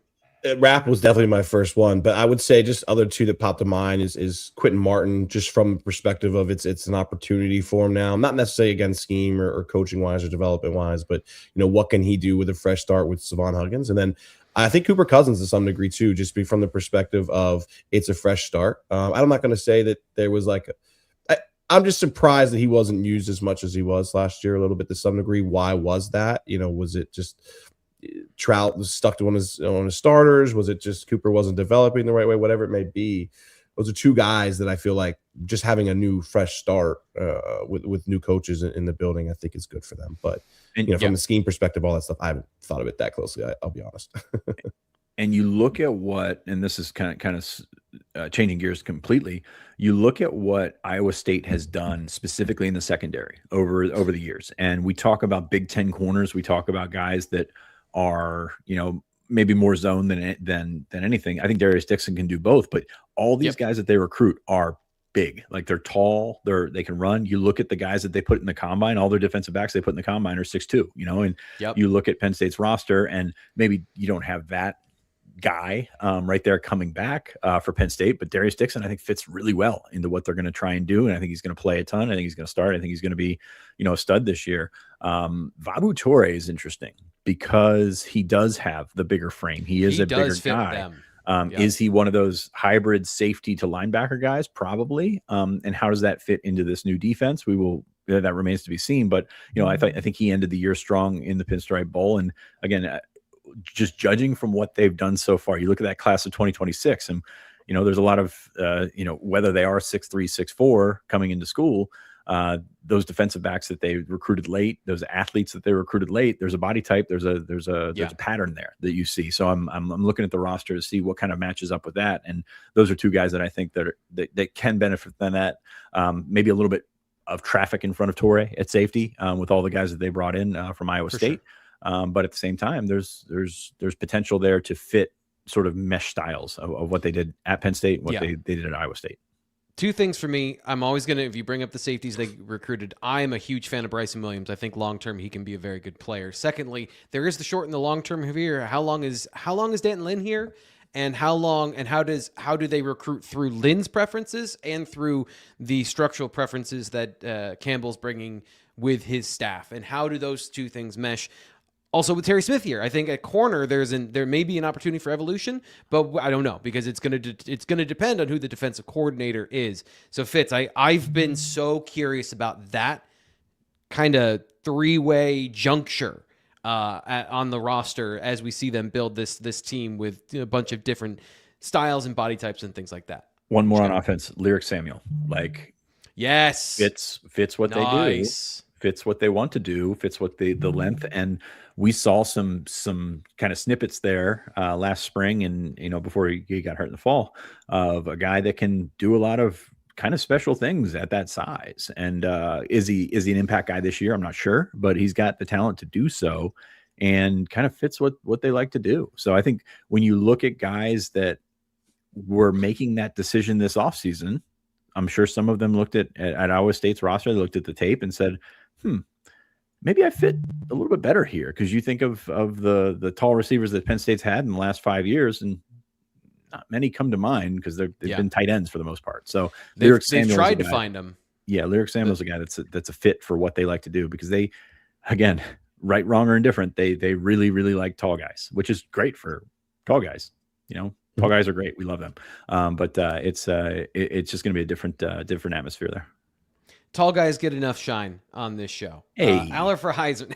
Rapp was definitely my first one, but I would say just other two that popped to mind is Quentin Martin, just from the perspective of it's an opportunity for him now. Not necessarily against scheme or coaching wise or development wise, but what can he do with a fresh start with Savon Huggins? And then I think Cooper Cousins to some degree too, just be from the perspective of it's a fresh start. I'm not going to say that there was I'm just surprised that he wasn't used as much as he was last year a little bit to some degree. Why was that? Was it just Trout was stuck to one of his starters? Was it just Cooper wasn't developing the right way? Whatever it may be, those are two guys that I feel like just having a new fresh start with new coaches in the building, I think is good for them. But from the scheme perspective, all that stuff, I haven't thought of it that closely. I'll be honest. And you look at and this is kind of changing gears completely. You look at what Iowa State has done specifically in the secondary over the years, and we talk about Big Ten corners. We talk about guys that are maybe more zone than anything. I think Darius Dixon can do both, but all these guys that they recruit are big. Like they're tall, they can run. You look at the guys that they put in the combine, all their defensive backs they put in the combine are 6'2", and you look at Penn State's roster and maybe you don't have that guy right there coming back for Penn State, but Darius Dixon I think fits really well into what they're going to try and do, and I think he's going to play a ton. I think he's going to start. I think he's going to be a stud this year. Vabu Torre is interesting because he does have the bigger frame. He is a bigger guy. Is he one of those hybrid safety to linebacker guys? Probably. And how does that fit into this new defense? That remains to be seen. But I think he ended the year strong in the Pinstripe Bowl, and again, just judging from what they've done so far, you look at that class of 2026 and, there's a lot of, whether they are 6'3", 6'4", coming into school, those defensive backs that they recruited late, those athletes that they recruited late, there's a body type, there's a pattern there that you see. So I'm looking at the roster to see what kind of matches up with that. And those are two guys that I think that can benefit from that. Maybe a little bit of traffic in front of Torre at safety with all the guys that they brought in from Iowa State. Sure. But at the same time, there's potential there to fit sort of mesh styles of what they did at Penn State, what they did at Iowa State. Two things for me. I'm always going to, if you bring up the safeties they recruited, I am a huge fan of Bryson Williams. I think long-term he can be a very good player. Secondly, there is the short and the long-term here. How long is Danton Lynn here? And how do they recruit through Lynn's preferences and through the structural preferences that Campbell's bringing with his staff? And how do those two things mesh? Also with Terry Smith here, I think at corner there may be an opportunity for evolution, but I don't know because it's gonna depend on who the defensive coordinator is. So Fitz, I've been so curious about that kind of three-way juncture on the roster as we see them build this team with a bunch of different styles and body types and things like that. One more on offense, Lyric Samuel, yes, fits what they do. Fits what they want to do, fits what the length. And we saw some kind of snippets there last spring and, before he got hurt in the fall, of a guy that can do a lot of kind of special things at that size. And is he an impact guy this year? I'm not sure, but he's got the talent to do so and kind of fits what they like to do. So I think when you look at guys that were making that decision this offseason, I'm sure some of them looked at Iowa State's roster, they looked at the tape and said, maybe I fit a little bit better here, because you think of the tall receivers that Penn State's had in the last 5 years, and not many come to mind because they've been tight ends for the most part. So they've tried to find them. Yeah, Lyric Samuel's a guy that's a fit for what they like to do, because they, again, right, wrong, or indifferent, they really, really like tall guys, which is great for tall guys. Tall guys are great. We love them. But it's just going to be a different atmosphere there. Tall guys get enough shine on this show. Hey. Aller for Heisman.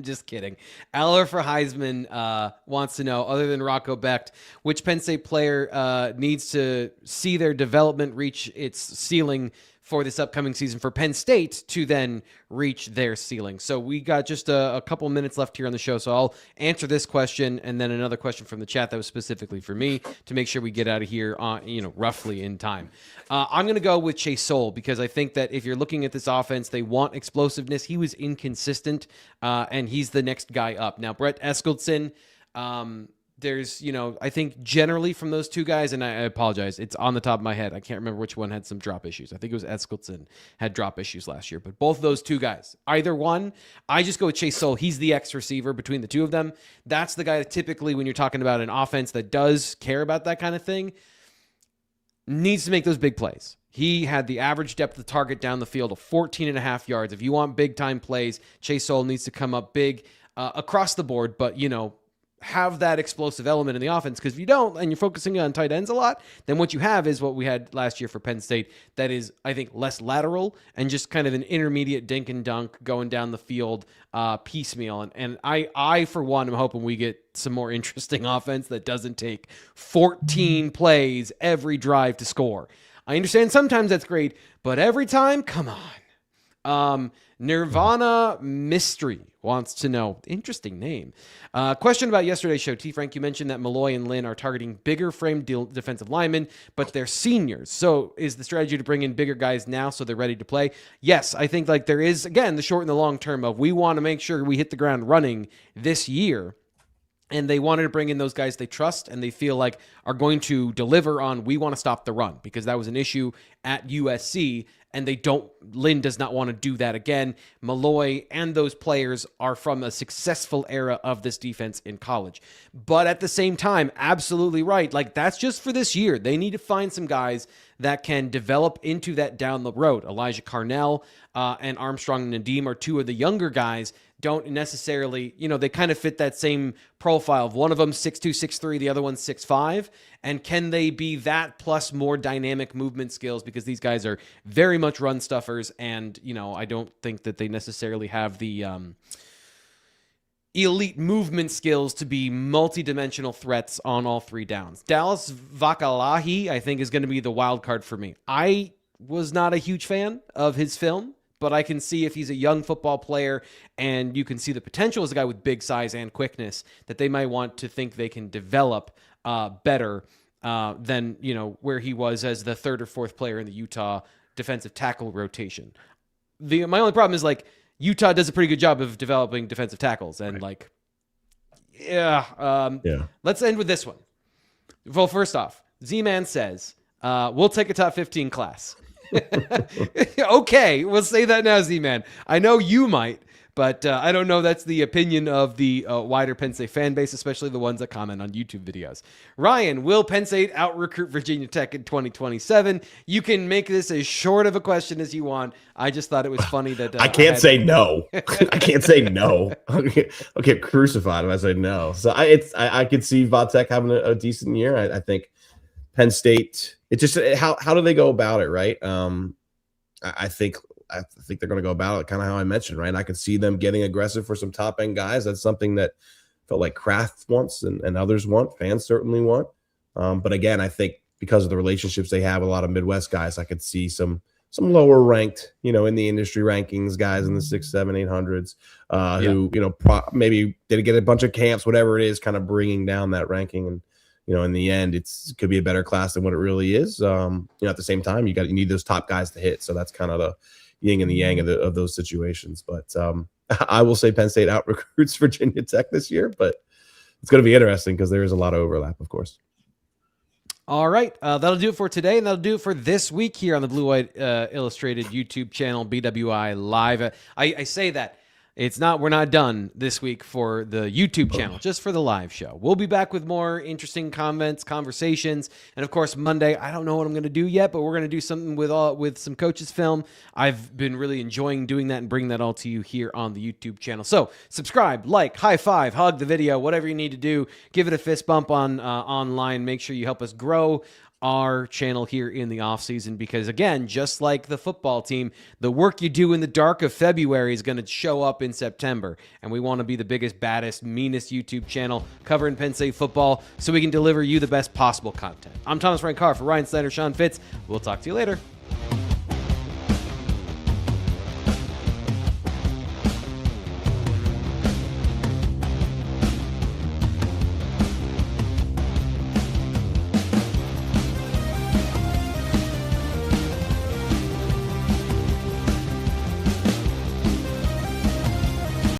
Just kidding. Aller for Heisman wants to know, other than Rocco Becht, which Penn State player needs to see their development reach its ceiling for this upcoming season for Penn State to then reach their ceiling. So we got just a couple minutes left here on the show, so I'll answer this question and then another question from the chat that was specifically for me to make sure we get out of here roughly in time. I'm going to go with Chase Soul because I think that if you're looking at this offense, they want explosiveness. He was inconsistent, and he's the next guy up. Now, Brett Eskildson, there's, I think generally from those two guys, and I apologize, it's on the top of my head. I can't remember which one had some drop issues. I think it was Eskildson had drop issues last year, but both those two guys, either one, I just go with Chase Soul. He's the X receiver between the two of them. That's the guy that typically, when you're talking about an offense that does care about that kind of thing, needs to make those big plays. He had the average depth of target down the field of 14.5 yards. If you want big time plays, Chase Soul needs to come up big across the board, but, have that explosive element in the offense, because if you don't and you're focusing on tight ends a lot, then what you have is what we had last year for Penn State, that is, I think, less lateral and just kind of an intermediate dink and dunk going down the field piecemeal. And I for one, am hoping we get some more interesting offense that doesn't take 14 plays every drive to score. I understand sometimes that's great, but every time, come on. Nirvana Mystery wants to know, interesting name. Question about yesterday's show. T. Frank, you mentioned that Malloy and Lynn are targeting bigger frame defensive linemen, but they're seniors. So is the strategy to bring in bigger guys now so they're ready to play? Yes, I think there is, again, the short and the long term of we want to make sure we hit the ground running this year. And they wanted to bring in those guys they trust and they feel like are going to deliver on, we want to stop the run, because that was an issue at USC, and Lynn does not want to do that again. Malloy and those players are from a successful era of this defense in college. But at the same time, absolutely right. That's just for this year. They need to find some guys that can develop into that down the road. Elijah Carnell and Armstrong Nadim are two of the younger guys. Don't necessarily, they kind of fit that same profile of one of them 6'2", 6'3", the other one's 6'5", and can they be that plus more dynamic movement skills, because these guys are very much run stuffers, and I don't think that they necessarily have the elite movement skills to be multi-dimensional threats on all three downs. Dallas Vakalahi, I think, is going to be the wild card for me. I was not a huge fan of his film, but I can see if he's a young football player and you can see the potential as a guy with big size and quickness, that they might want to think they can develop better than, where he was as the third or fourth player in the Utah defensive tackle rotation. My only problem is Utah does a pretty good job of developing defensive tackles, and right. Let's end with this one. Well, first off, Z-Man says, we'll take a top 15 class. Okay, we'll say that now, Z-Man. I know you might, but I don't know that's the opinion of the wider Penn State fan base, especially the ones that comment on YouTube videos. Ryan, will Penn State out-recruit Virginia Tech in 2027? You can make this as short of a question as you want. I just thought it was funny that... I can't say no. I can't say no. I'll get crucified if I say no. So I could see Tech having a decent year. I think Penn State... It's just how do they go about it, right? I think they're going to go about it kind of how I mentioned, right? I could see them getting aggressive for some top end guys. That's something that felt like Kraft wants and others want. Fans certainly want. But again, I think because of the relationships they have, a lot of Midwest guys, I could see some lower ranked, in the industry rankings, guys in the 6, 7, 800s, who maybe didn't get a bunch of camps, whatever it is, kind of bringing down that ranking. And in the end, it could be a better class than what it really is. At the same time, you need those top guys to hit. So that's kind of the yin and the yang of those situations. But I will say Penn State out recruits Virginia Tech this year, but it's going to be interesting because there is a lot of overlap, of course. All right, that'll do it for today, and that'll do it for this week here on the Blue White Illustrated YouTube channel, BWI Live. I say that. We're not done this week for the YouTube channel, just for the live show. We'll be back with more interesting comments, conversations, and of course Monday, I don't know what I'm going to do yet, but we're going to do something with some coaches film. I've been really enjoying doing that and bringing that all to you here on the YouTube channel. So subscribe, like, high five, hug the video, whatever you need to do. Give it a fist bump online. Make sure you help us grow our channel here in the off season, because again, just like the football team, the work you do in the dark of February is going to show up in September, and we want to be the biggest, baddest, meanest YouTube channel covering Penn State football so we can deliver you the best possible content. I'm Thomas Frank Carr for Ryan Snyder, Sean Fitz. We'll talk to you later.